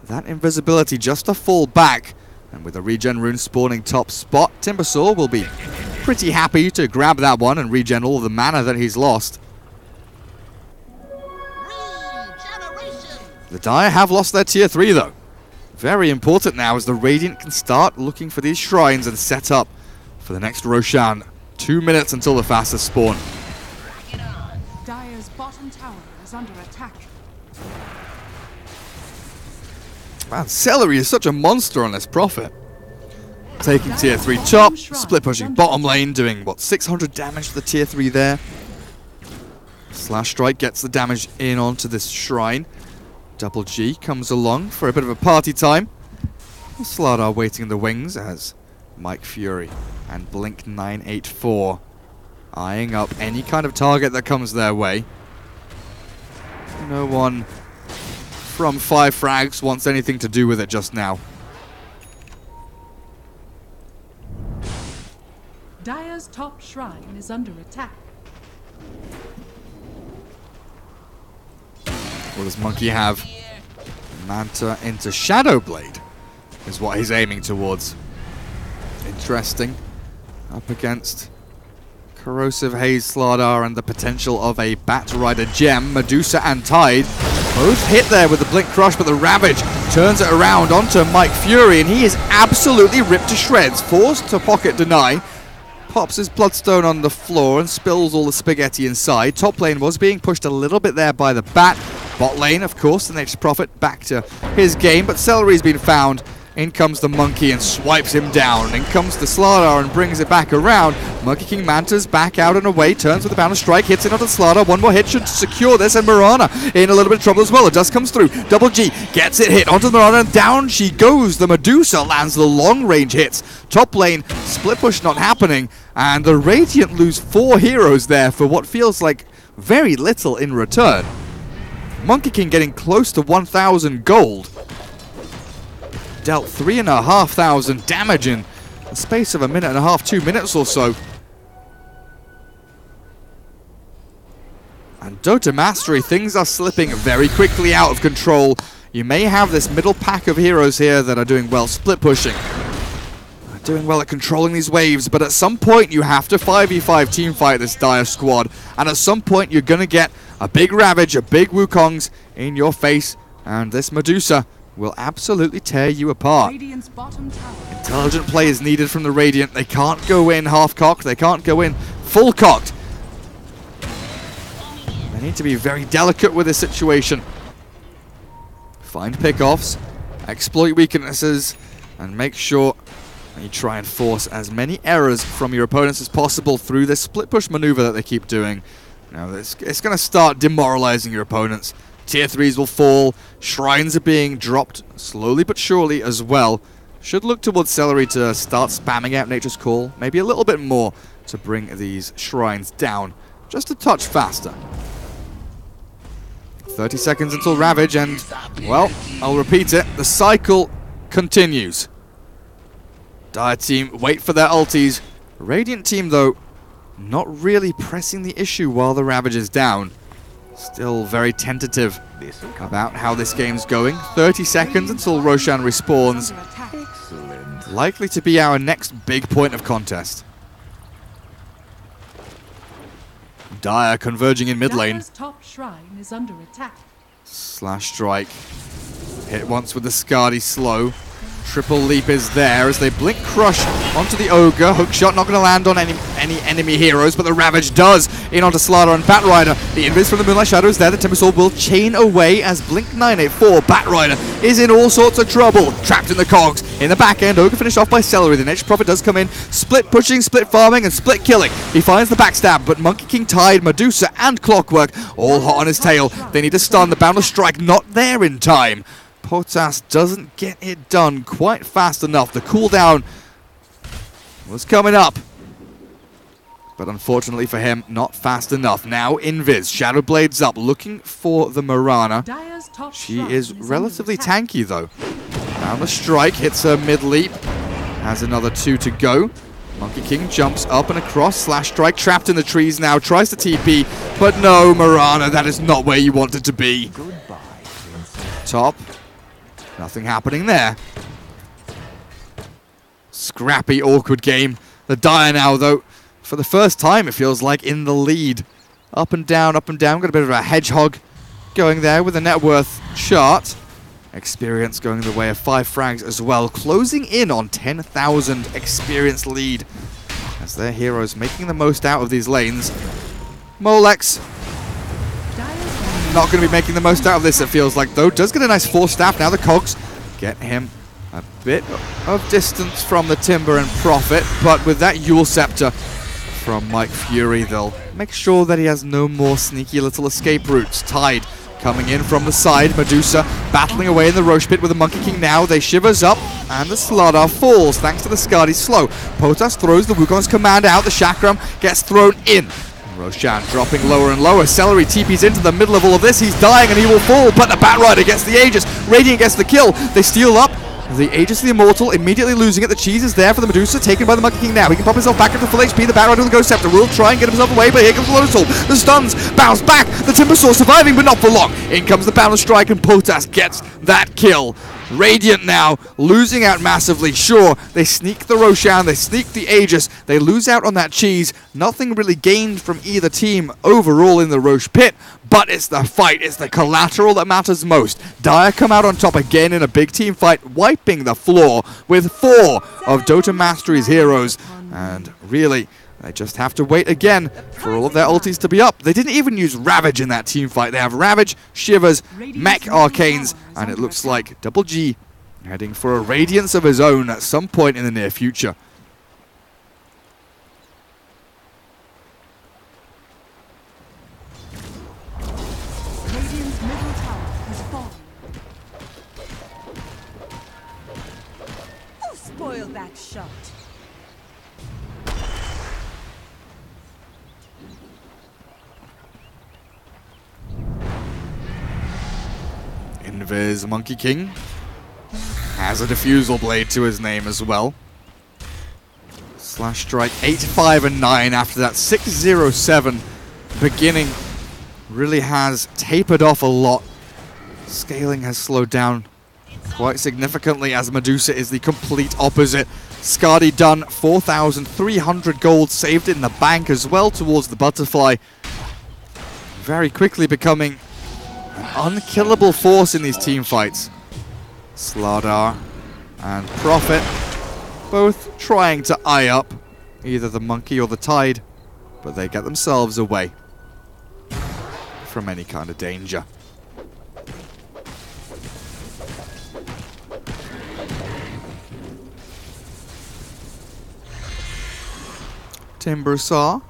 that invisibility just to fall back. And with the regen rune spawning top spot, Timbersaw will be pretty happy to grab that one and regen all of the mana that he's lost. The Dire have lost their tier 3 though. Very important now as the Radiant can start looking for these shrines and set up for the next Roshan. 2 minutes until the fastest spawn. Dire's bottom tower is under attack. Man, Celery is such a monster on this Prophet. Taking tier 3 top, split pushing bottom lane, doing what, 600 damage to the tier 3 there. Slash Strike gets the damage in onto this shrine. Double G comes along for a bit of a party time. Slardar waiting in the wings as Mike Fury and Blink 984 eyeing up any kind of target that comes their way. No one from 5Frags wants anything to do with it just now. Dire's top shrine is under attack. What does Monkey have? Manta into Shadowblade is what he's aiming towards. Interesting. Up against Corrosive Haze Slardar and the potential of a Bat Rider gem. Medusa and Tide both hit there with the Blink Crush, but the Ravage turns it around onto Mike Fury, and he is absolutely ripped to shreds. Forced to pocket deny. Pops his Bloodstone on the floor and spills all the spaghetti inside. Top lane was being pushed a little bit there by the Bat. Bot lane, of course, the Nature's Prophet back to his game, but Celery's been found In comes the Monkey and swipes him down. In comes the Slardar and brings it back around. Monkey King Manta's back out and away, turns with a bound strike, hits it onto Slardar. One more hit should secure this, and Mirana in a little bit of trouble as well. The dust comes through. Double G gets it hit onto Mirana, and down she goes. The Medusa lands the long-range hits. Top lane, split push not happening, and the Radiant lose 4 heroes there for what feels like very little in return. Monkey King getting close to 1,000 gold. Dealt 3,500 damage in the space of a minute and a half, 2 minutes or so. And Dota Mastery, things are slipping very quickly out of control. You may have this middle pack of heroes here that are doing well split pushing. Doing well at controlling these waves, but at some point you have to 5v5 team fight this Dire squad. And at some point you're going to get a big Ravage, a big Wukongs in your face. And this Medusa will absolutely tear you apart. Intelligent play is needed from the Radiant. They can't go in half-cocked. They can't go in full-cocked. They need to be very delicate with this situation. Find pick-offs, exploit weaknesses, and make sure you try and force as many errors from your opponents as possible through this split-push maneuver that they keep doing. Now, it's going to start demoralizing your opponents. Tier 3s will fall, shrines are being dropped slowly but surely as well. Should look towards Celery to start spamming out Nature's Call, maybe a little bit more to bring these shrines down just a touch faster. 30 seconds until Ravage, and, well, I'll repeat it, the cycle continues. Dire team wait for their ultis. Radiant team, though, not really pressing the issue while the Ravage is down. Still very tentative about how this game's going. 30 seconds until Roshan respawns. Likely to be our next big point of contest. Dire converging in mid lane. Top shrine is under attack. Slash strike. Hit once with the Skadi slow. Triple leap is there as they blink crush onto the Ogre. Hookshot not going to land on any enemy heroes, but the Ravage does. In onto Slardar and Batrider. The invis from the Moonlight Shadow is there. The Timber Sword will chain away as Blink 984. Batrider is in all sorts of trouble. Trapped in the cogs. In the back end, Ogre finished off by Celery. The Nature Prophet does come in. Split pushing, split farming, and split killing. He finds the backstab, but Monkey King Tide, Medusa, and Clockwork all hot on his tail. They need to stun. The Boundless Strike not there in time. Potas doesn't get it done quite fast enough. The cooldown was coming up, but unfortunately for him, not fast enough. Now Invis, Shadow Blades up, looking for the Mirana. She is relatively tanky though. Down the strike, hits her mid-leap, has another 2 to go. Monkey King jumps up and across, slash strike, trapped in the trees now, tries to TP, but no, Mirana, that is not where you want it to be. Top. Nothing happening there. Scrappy, awkward game. The Dire now, though, for the first time, it feels like, in the lead. Up and down, up and down. Got a bit of a hedgehog going there with a net worth chart. Experience going the way of 5Frags as well. Closing in on 10,000 experience lead. As their heroes making the most out of these lanes. Molex. Not going to be making the most out of this, it feels like, though. Does get a nice 4 staff. Now the cogs get him a bit of distance from the Timber and Prophet, but with that Yule Scepter from Mike Fury, they'll make sure that he has no more sneaky little escape routes. Tide coming in from the side. Medusa battling away in the Roche Pit with the Monkey King now. They shivers up, and the Slardar falls thanks to the Skadi slow. Potas throws the Wukong's command out. The Chakram gets thrown in. Roshan dropping lower and lower. Celery TP's into the middle of all of this. He's dying and he will fall, but the Batrider gets the Aegis. Radiant gets the kill. They steal up. The Aegis of the Immortal immediately losing it. The cheese is there for the Medusa, taken by the Monkey King now. He can pop himself back into full HP. The Batrider with the Ghost Scepter will try and get himself away, but here comes the Lotus Soul. The stuns bounce back. The Timber Sword surviving, but not for long. In comes the Boundless Strike, and Potas gets that kill. Radiant now losing out massively. Sure, they sneak the Roshan, they sneak the Aegis, they lose out on that cheese. Nothing really gained from either team overall in the Roche Pit, but it's the fight, it's the collateral that matters most. Dire come out on top again in a big team fight, wiping the floor with 4 of Dota Mastery's heroes. And really, they just have to wait again for all of their ultis to be up. They didn't even use Ravage in that team fight. They have Ravage, Shivers, Mech Arcanes, and it looks like Double G heading for a radiance of his own at some point in the near future. Radiant's middle tower has fallen. Who spoiled that shot? Invis Monkey King has a diffusal blade to his name as well. Slash strike 8, 5, and 9 after that 6-0-7 beginning really has tapered off a lot. Scaling has slowed down quite significantly as Medusa is the complete opposite. Skadi done 4,300 gold saved in the bank as well towards the butterfly. Very quickly becoming an unkillable force in these team fights. Slardar and Prophet both trying to eye up either the monkey or the tide, but they get themselves away from any kind of danger. Timbersaw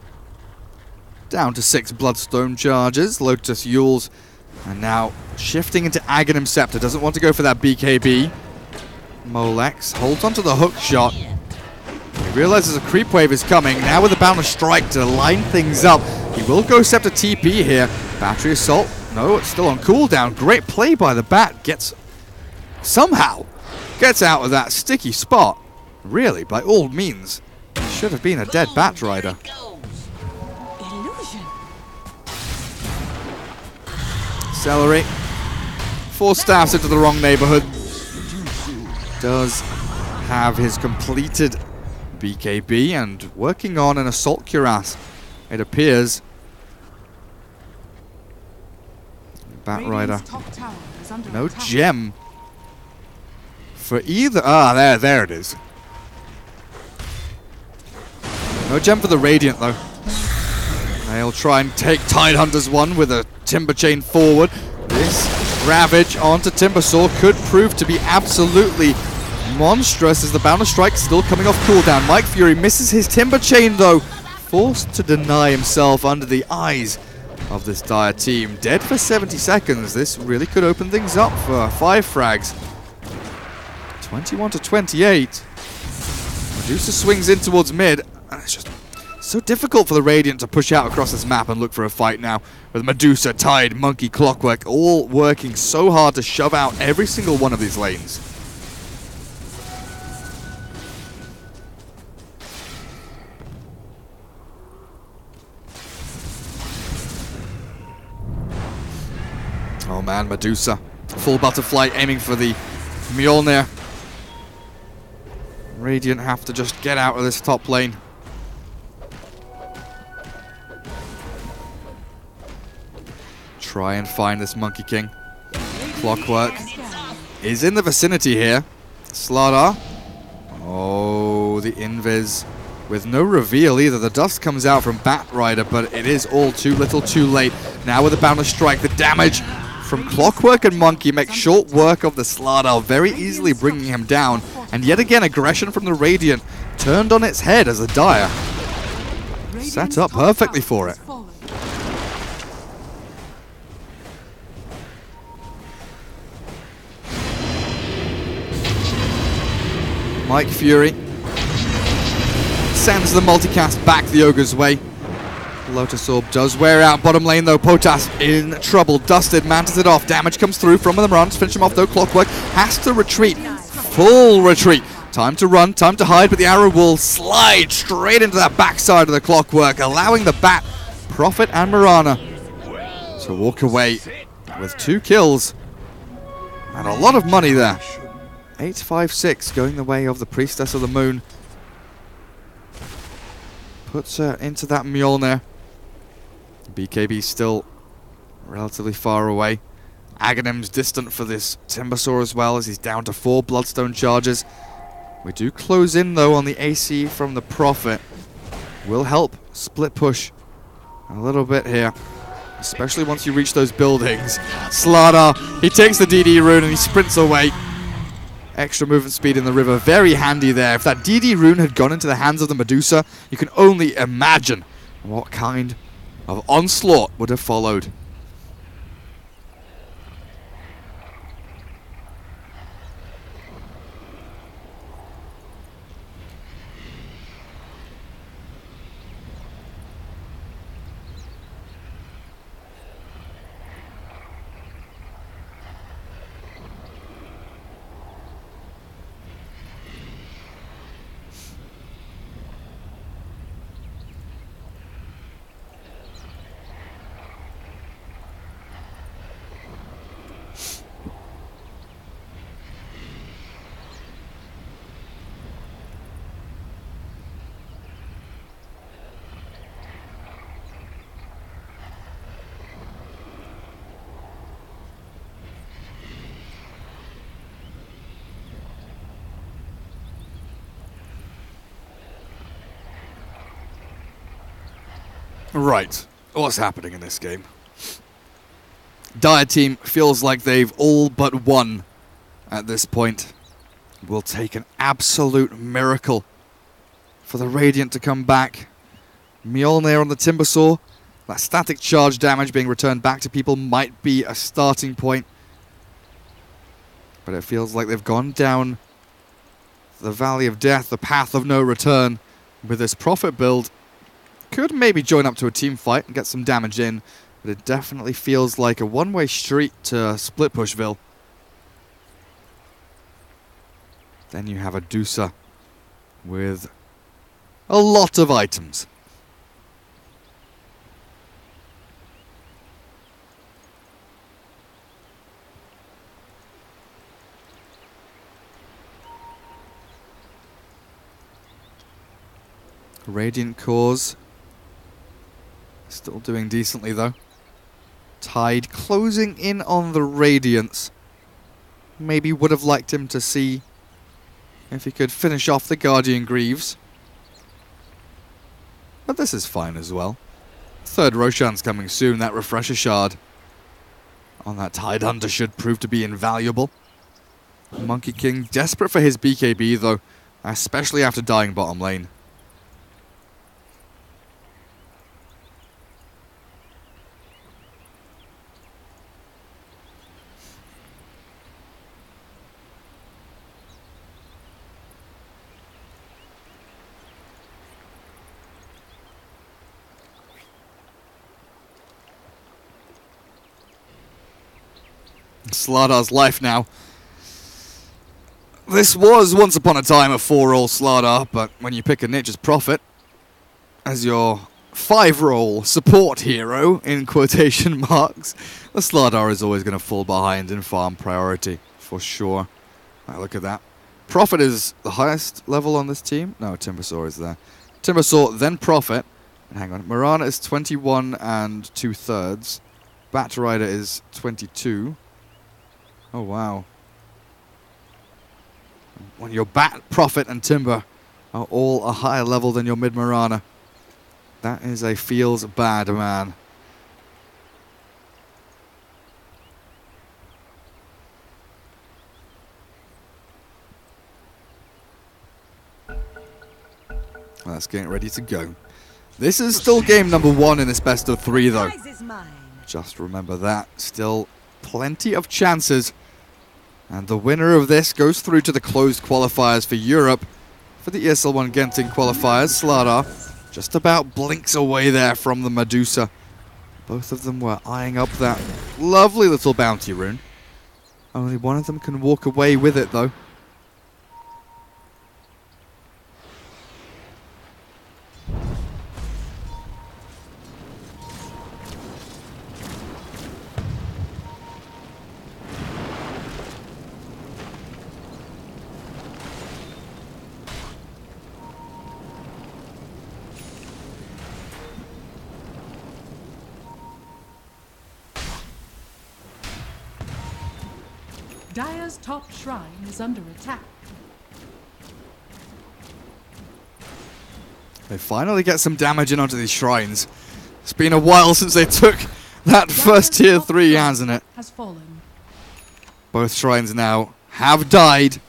down to 6 Bloodstone charges. Lotus Yules and now shifting into Aghanim Scepter. Doesn't want to go for that BKB. Molex holds onto the hook shot. He realizes a creep wave is coming. Now with a Boundless Strike to line things up. He will go Scepter TP here. Battery Assault. No, it's still on cooldown. Great play by the Bat. Somehow gets out of that sticky spot. Really, by all means. Should have been a dead Bat Rider. Accelerate. 4 staffs into the wrong neighborhood. Does have his completed BKB and working on an Assault Cuirass. It appears. Bat Rider. No gem for either. Ah, there it is. No gem for the Radiant though. They'll try and take Tidehunters 1 with a Timber Chain forward. This Ravage onto Timbersaw could prove to be absolutely monstrous as the Boundless Strike still coming off cooldown. Mike Fury misses his Timber Chain though, forced to deny himself under the eyes of this dire team. Dead for 70 seconds. This really could open things up for 5Frags. 21-28. Medusa swings in towards mid, and it's just so difficult for the Radiant to push out across this map and look for a fight now. With Medusa, Tide, Monkey, Clockwork all working so hard to shove out every single one of these lanes. Oh man, Medusa. Full butterfly aiming for the Mjolnir. Radiant have to just get out of this top lane. Try and find this Monkey King. Clockwork is in the vicinity here. Slardar. Oh, the Invis with no reveal either. The dust comes out from Bat Rider, but it is all too little too late. Now with the Boundless Strike, the damage from Clockwork and Monkey makes short work of the Slardar, very easily bringing him down. And yet again, aggression from the Radiant turned on its head as the Dire set up perfectly for it. Mike Fury sends the multicast back the Ogre's way. Lotus Orb does wear out bottom lane though. Potas in trouble. Dusted, mantis it off. Damage comes through from the runs. Finish him off though. Clockwork has to retreat. Full retreat. Time to run, time to hide, but the arrow will slide straight into that backside of the Clockwork, allowing the Bat, Prophet and Mirana to walk away with 2 kills and a lot of money there. 8-5-6 going the way of the Priestess of the Moon. Puts her into that Mjolnir. BKB still relatively far away. Aghanim's distant for this Timbersaw as well as he's down to 4 Bloodstone charges. We do close in though on the AC from the Prophet. Will help split push a little bit here. Especially once you reach those buildings. Slardar, he takes the DD rune and he sprints away. Extra movement speed in the river, very handy there. If that DD rune had gone into the hands of the Medusa, you can only imagine what kind of onslaught would have followed. Right, what's happening in this game? Dire team feels like they've all but won at this point. It will take an absolute miracle for the Radiant to come back. Mjolnir on the Timbersaw, that static charge damage being returned back to people might be a starting point. But it feels like they've gone down the Valley of Death, the path of no return with this Prophet build. Could maybe join up to a team fight and get some damage in, but it definitely feels like a one-way street to Split Pushville. Then you have a Dusa with a lot of items. Radiant Cores still doing decently though. Tide closing in on the Radiance. Maybe would have liked him to see if he could finish off the Guardian Greaves. But this is fine as well. Third Roshan's coming soon. That Refresher Shard on that Tide Hunter should prove to be invaluable. Monkey King desperate for his BKB though, especially after dying bottom lane. Slardar's life now. This was once upon a time a 4-roll Slardar, but when you pick a Nature's Prophet as your 5-roll support hero, in quotation marks, the Slardar is always going to fall behind in farm priority, for sure. Right, look at that. Prophet is the highest level on this team. No, Timbersaw is there. Timbersaw, then Prophet. And hang on, Mirana is 21 and 2/3. Bat Rider is 22. Oh, wow. When your Bat, Prophet, and Timber are all a higher level than your mid-Mirana, that is a feels bad man. That's getting ready to go. This is still game number 1 in this best of 3, though. Just remember that. Still plenty of chances. And the winner of this goes through to the closed qualifiers for Europe. For the ESL One Genting qualifiers, Slardar just about blinks away there from the Medusa. Both of them were eyeing up that lovely little bounty rune. Only one of them can walk away with it, though. Dire's top shrine is under attack. They finally get some damage in onto these shrines. It's been a while since they took that first tier Dire's top 3, shrine hasn't it? has fallen. Both shrines now have died.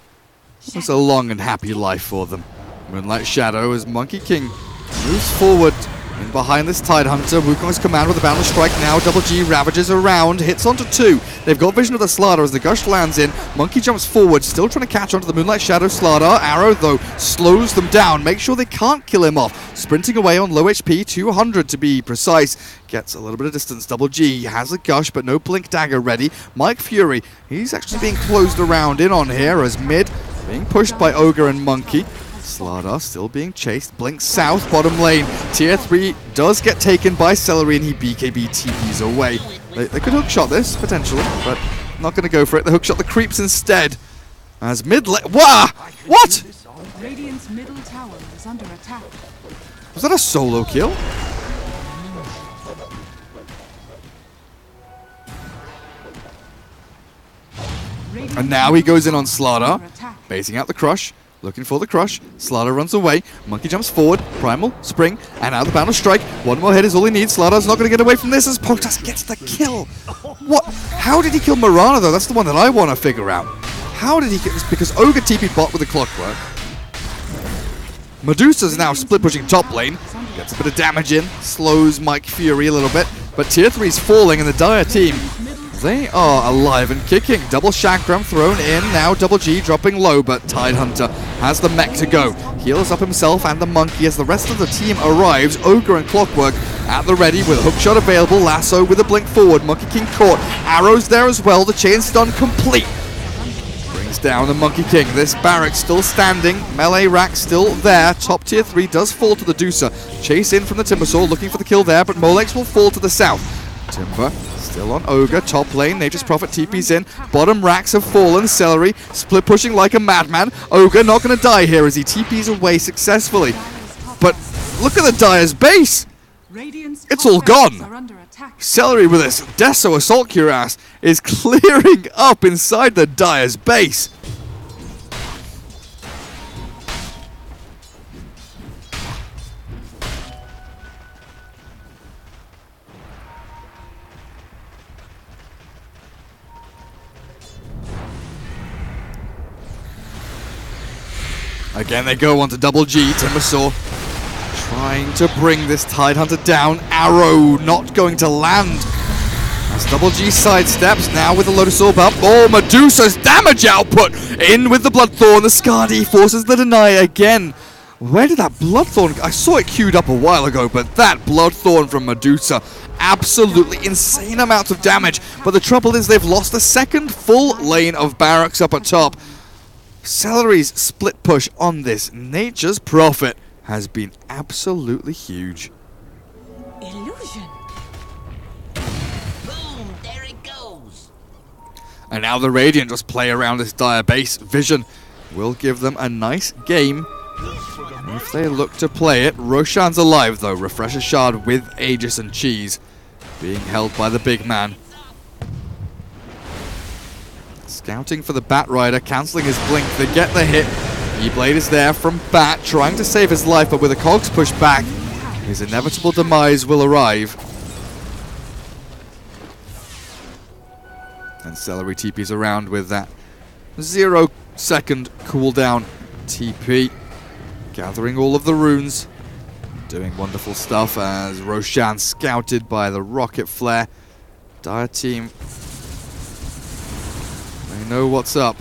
was a long and happy life for them. Moonlight Shadow as Monkey King moves forward. In behind this Tidehunter, Wukong's command with a boundless strike now. Double G ravages around, hits onto 2. They've got vision of the Slardar as the Gush lands in. Monkey jumps forward, still trying to catch onto the Moonlight Shadow Slardar. Arrow, though, slows them down, makes sure they can't kill him off. Sprinting away on low HP, 200 to be precise. Gets a little bit of distance. Double G has a Gush, but no Blink Dagger ready. Mike Fury, he's actually being closed around in on here as mid, being pushed by Ogre and Monkey. Slardar still being chased. Blink south, bottom lane. Tier 3 does get taken by Celery and he BKB TPs away. They could hookshot this, potentially, but not going to go for it. They hookshot the creeps instead. As mid lane. Wah! What? Radiant's middle tower is under attack. Was that a solo kill? And now he goes in on Slardar, basing out the crush. Looking for the crush. Slardar runs away. Monkey jumps forward. Primal, Spring, and now the Boundless Strike. One more hit is all he needs. Slardar's not going to get away from this as Potas gets the kill. What? How did he kill Mirana, though? That's the one that I want to figure out. How did he get this? Because Ogre TP bot with the Clockwork. Medusa's now split pushing top lane. Gets a bit of damage in. Slows Mike Fury a little bit. But Tier 3's falling and the Dire team, they are alive and kicking. Double Chakram thrown in. Now Double G dropping low, but Tidehunter has the mech to go. Heals up himself and the Monkey as the rest of the team arrives. Ogre and Clockwork at the ready with a hookshot available. Lasso with a blink forward. Monkey King caught. Arrows there as well. The chain stun complete. Brings down the Monkey King. This barrack still standing. Melee rack still there. Top Tier 3 does fall to the Deucer. Chase in from the Timbersaw looking for the kill there, but Molex will fall to the south. Timber still on Ogre, top lane, Nature's Prophet TP's in, bottom racks have fallen, Celery split pushing like a madman, Ogre not going to die here as he TP's away successfully, but look at the Dire's base, it's all gone. Celery with this Deso Assault Cuirass is clearing up inside the Dire's base. Again, they go on to Double G. Timbersaw trying to bring this Tidehunter down. Arrow not going to land. As Double G sidesteps now with the Lotus Orb up. Oh, Medusa's damage output in with the Bloodthorn. The Skadi forces the deny again. Where did that Bloodthorn? I saw it queued up a while ago, but that Bloodthorn from Medusa, absolutely insane amounts of damage. But the trouble is they've lost the second full lane of barracks up at top. Celery's split push on this Nature's Prophet has been absolutely huge. Illusion. Boom, there it goes. And now the Radiant just play around this Dire base. Vision will give them a nice game if they look to play it. Roshan's alive though. Refresher Shard with Aegis and Cheese being held by the big man. Scouting for the Bat Rider, cancelling his blink. They get the hit. E-Blade is there from Bat, trying to save his life, but with a cogs pushed back, his inevitable demise will arrive. And Celery TP's around with that 0-second cooldown TP. Gathering all of the runes. Doing wonderful stuff as Roshan scouted by the Rocket Flare. Dire team, they know what's up.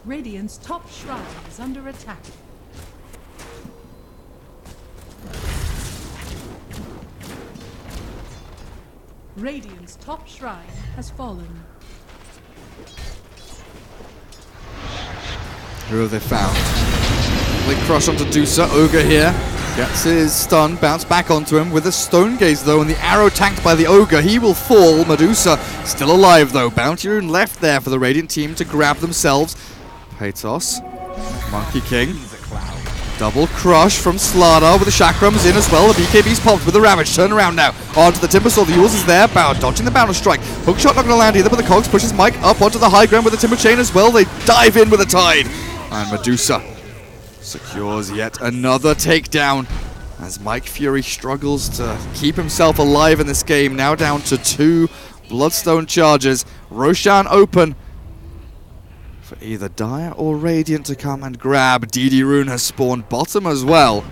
Radiant's top shrine is under attack. Radiant's top shrine has fallen. Who have they found? Blink Crush onto Dusa. Ogre here. Gets his stun. Bounce back onto him with a Stone Gaze though. And the arrow tanked by the Ogre. He will fall. Medusa still alive though. Bounty Rune left there for the Radiant team to grab themselves. Patos. Monkey King. Double Crush from Slardar with the Chakrams in as well. The BKB's popped with the Ravage. Turn around now. Onto the Timbersaw. The Yules is there. Bound. Dodging the Boundless Strike. Hookshot not going to land either, but the Cogs pushes Mike up onto the high ground with the Timber Chain as well. They dive in with a Tide. And Medusa secures yet another takedown as Mike Fury struggles to keep himself alive in this game. Now down to 2 Bloodstone charges. Roshan open for either Dire or Radiant to come and grab. DD Rune has spawned bottom as well.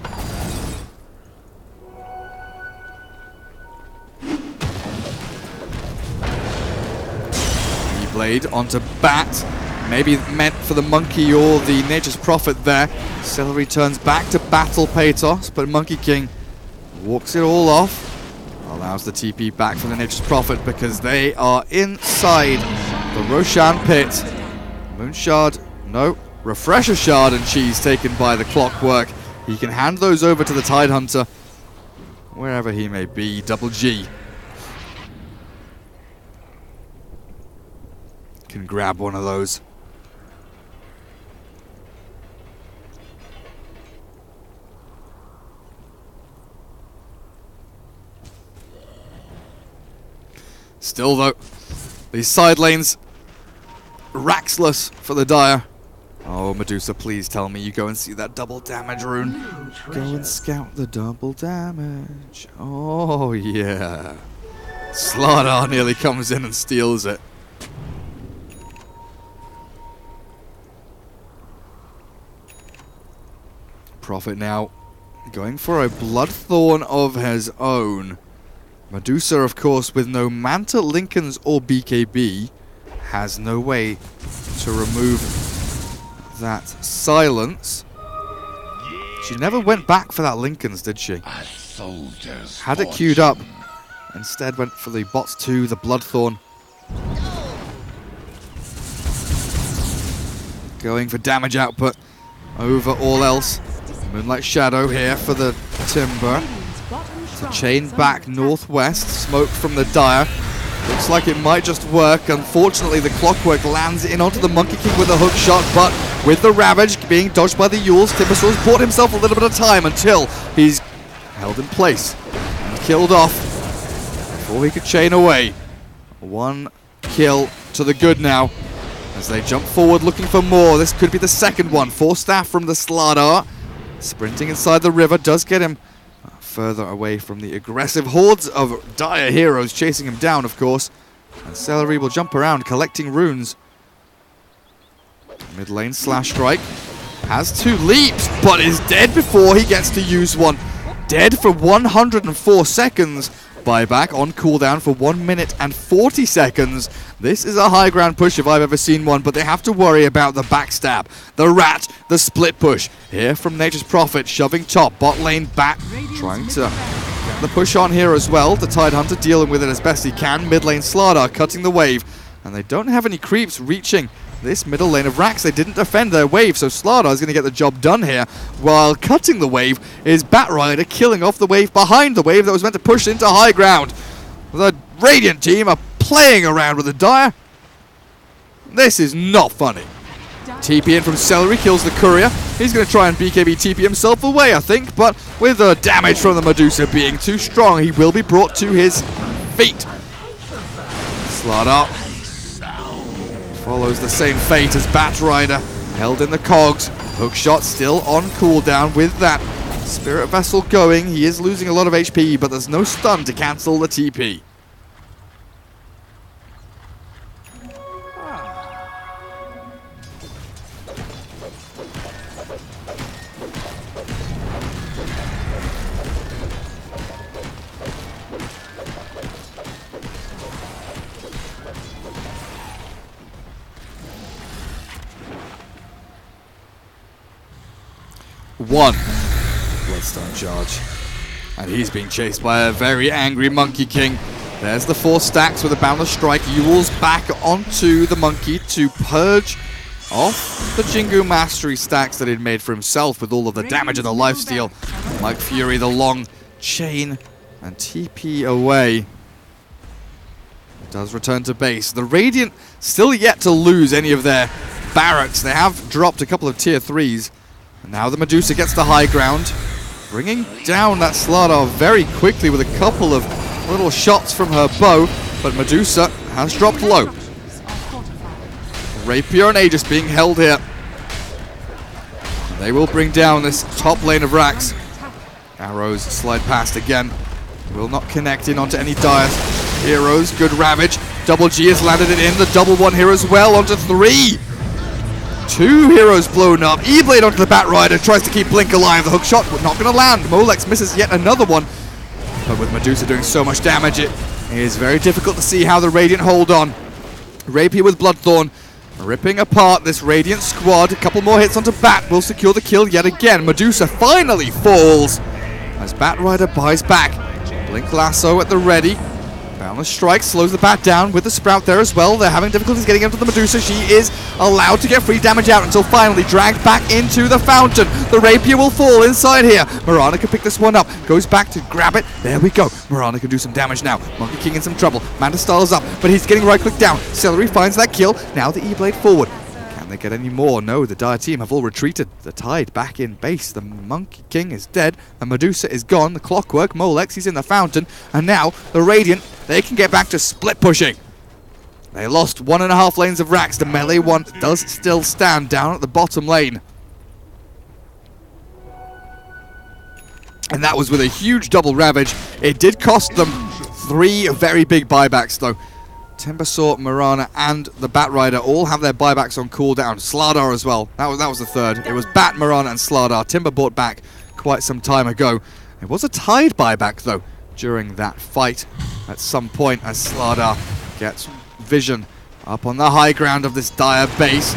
Blade onto Bat. Maybe meant for the Monkey or the Nature's Prophet there. Celery turns back to battle Patos, but Monkey King walks it all off. Allows the TP back from the Nature's Prophet because they are inside the Roshan pit. Moon Shard, no. Refresher Shard and Cheese taken by the Clockwork. He can hand those over to the Tidehunter, wherever he may be. Double G can grab one of those. Still though, these side lanes, Raxless for the Dire. Oh, Medusa, please tell me you go and see that double damage rune. Go and scout the double damage. Oh yeah. Slardar nearly comes in and steals it. Prophet now going for a Bloodthorn of his own. Medusa, of course, with no Manta, Lincolns, or BKB, has no way to remove that silence. She never went back for that Lincolns, did she? Had it queued up. Instead went for the bots 2, the Bloodthorn. Going for damage output over all else. Moonlight Shadow here for the Timber. To chain back northwest. Smoke from the Dire. Looks like it might just work. Unfortunately, the Clockwork lands in onto the Monkey King with a hook shot, but with the Ravage being dodged by the Yules, Timbersaws bought himself a little bit of time until he's held in place and killed off before he could chain away. 1 kill to the good now as they jump forward looking for more. This could be the second one. 4 staff from the Slardar. Sprinting inside the river does get him further away from the aggressive hordes of Dire heroes chasing him down, of course. And Celery will jump around collecting runes. Mid lane slash strike. Has 2 leaps, but is dead before he gets to use one. Dead for 104 seconds. Buyback on cooldown for 1 minute and 40 seconds. This is a high ground push if I've ever seen one, but they have to worry about the backstab, the rat, the split push. Here from Nature's Prophet, shoving top, bot lane back, trying to get the push on here as well. The Tidehunter dealing with it as best he can. Mid lane Slardar cutting the wave, and they don't have any creeps reaching this middle lane of Rax. They didn't defend their wave, so Slardar is going to get the job done here. While cutting the wave is Batrider, killing off the wave behind the wave that was meant to push into high ground. The Radiant team are playing around with the Dire. This is not funny. TP in from Celery, kills the Courier. He's going to try and BKB TP himself away, I think, but with the damage from the Medusa being too strong, he will be brought to his feet. Slardar follows the same fate as Batrider, held in the cogs. Hookshot still on cooldown with that Spirit Vessel going. He is losing a lot of HP, but there's no stun to cancel the TP. One Bloodstone charge, and he's being chased by a very angry Monkey King. There's the 4 stacks with a Boundless Strike. Yule's back onto the Monkey to purge off the Jingu Mastery stacks that he'd made for himself with all of the damage and the lifesteal. Mike Fury, the long chain, and TP away. Does return to base. The Radiant still yet to lose any of their barracks. They have dropped a couple of tier 3s. And now the Medusa gets the high ground, bringing down that Slardar very quickly with a couple of little shots from her bow, but Medusa has dropped low. Rapier and Aegis being held here. And They will bring down this top lane of Rax. Arrows slide past again. Will not connect in onto any dire heroes. Good Ravage. Double G has landed it in. The double one here as well onto 3. 2 heroes blown up. E-Blade onto the Batrider. Tries to keep Blink alive. The hook shot not going to land. Molex misses yet another one. But with Medusa doing so much damage, it is very difficult to see how the Radiant hold on. Rapier with Bloodthorn ripping apart this Radiant squad. A couple more hits onto Bat will secure the kill yet again. Medusa finally falls as Batrider buys back. Blink Lasso at the ready. Boundless Strike slows the Bat down with the Sprout there as well. They're having difficulties getting into the Medusa. She is allowed to get free damage out until finally dragged back into the fountain. The Rapier will fall inside here. Mirana can pick this one up. Goes back to grab it. There we go. Mirana can do some damage now. Monkey King in some trouble. Manta Styles up, but he's getting right click down. Celery finds that kill. Now the E-Blade forward. Can they get any more? No, the Dire team have all retreated. The Tide back in base. The Monkey King is dead. The Medusa is gone. The Clockwork, Molex, he's in the fountain. And now the Radiant, they can get back to split pushing. They lost 1.5 lanes of Rax. The melee one does still stand down at the bottom lane. And that was with a huge double Ravage. It did cost them 3 very big buybacks though. Timbersaw, Mirana, and the Batrider all have their buybacks on cooldown. Slardar as well. That was the third. It was Bat, Mirana, and Slardar. Timber bought back quite some time ago. It was a Tide buyback though during that fight at some point as Slardar gets vision up on the high ground of this Dire base.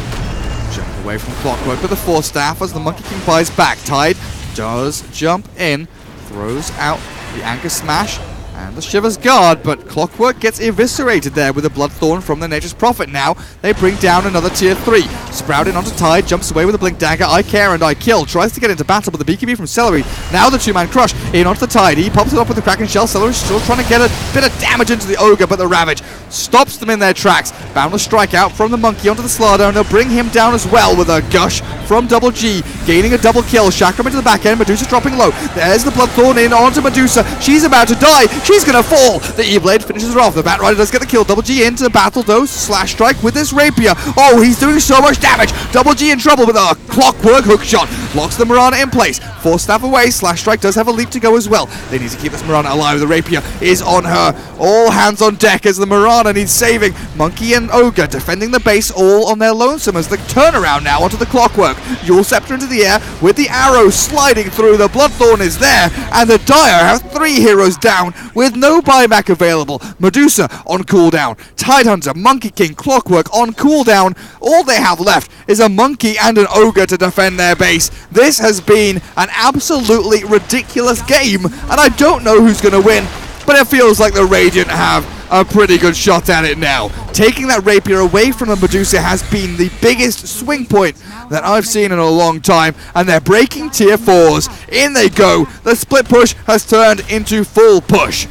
Jump away from Clockwork with the Force Staff as the Monkey King buys back. Tide does jump in, throws out the Anchor Smash and the Shiver's Guard, but Clockwork gets eviscerated there with a Bloodthorn from the Nature's Prophet. Now they bring down another tier 3. Sprout in onto Tide, jumps away with a Blink Dagger. I care and I kill. Tries to get into battle, but the BKB from Celery. Now the 2-man crush in onto the Tide. He pops it up with the Kraken Shell. Celery still trying to get a bit of damage into the Ogre, but the Ravage stops them in their tracks. Boundless Strike out from the Monkey onto the Slardar, and they'll bring him down as well with a Gush from Double G, gaining a double kill. Chakram into the back end. Medusa dropping low. There's the Bloodthorn in onto Medusa. She's about to die. She's going to fall. The E-Blade finishes her off. The Batrider does get the kill. Double G into the battle though. Slash Strike with this Rapier. Oh, he's doing so much damage. Double G in trouble with a Clockwork hook shot. Locks the Mirana in place. Force Staff away. Slash Strike does have a leap to go as well. They need to keep this Mirana alive. The Rapier is on her. All hands on deck as the Mirana needs saving. Monkey and Ogre defending the base all on their lonesome as the turnaround now onto the Clockwork. Yule Scepter into the air with the arrow sliding through. The Bloodthorn is there and the Dire have 3 heroes down with no buyback available. Medusa on cooldown. Tidehunter, Monkey King, Clockwork on cooldown. All they have left is a Monkey and an Ogre to defend their base. This has been an absolutely ridiculous game, and I don't know who's going to win, but it feels like the Radiant have a pretty good shot at it now. Taking that Rapier away from the Medusa has been the biggest swing point that I've seen in a long time, and they're breaking tier 4s. In they go. The split push has turned into full push.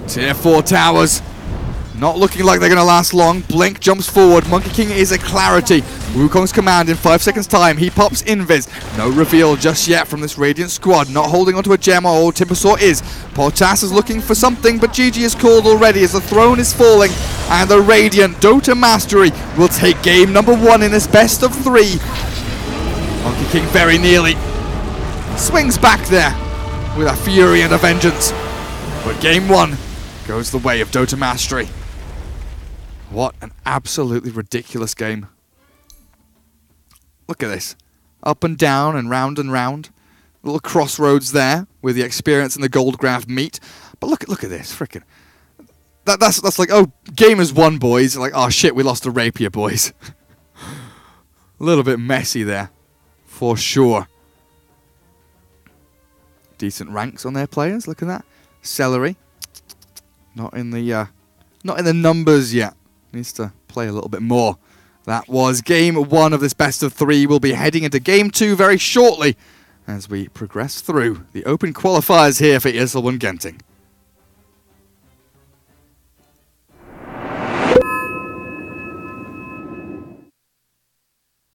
Tier 4 towers not looking like they're going to last long. Blink jumps forward. Monkey King is a clarity. Wukong's command in 5 seconds time. He pops Invis. No reveal just yet from this Radiant squad. Not holding onto a gem or Timbersaw is. Portas is looking for something, but GG is called already as the throne is falling. And the Radiant Dota Mastery will take game number 1 in this best of 3. Monkey King very nearly swings back there with a fury and a vengeance. But game 1 goes the way of Dota Mastery. What an absolutely ridiculous game. Look at this. Up and down and round and round. Little crossroads there with the experience and the gold graph meet. But look at this. Frickin'. That's like, oh, game is won, boys. Like, oh shit, we lost a Rapier, boys. A little bit messy there. For sure. Decent ranks on their players. Look at that. Celery. Not in the numbers yet. Needs to play a little bit more. That was game 1 of this best of 3. We'll be heading into game 2 very shortly as we progress through the Open Qualifiers here for ESL One Genting.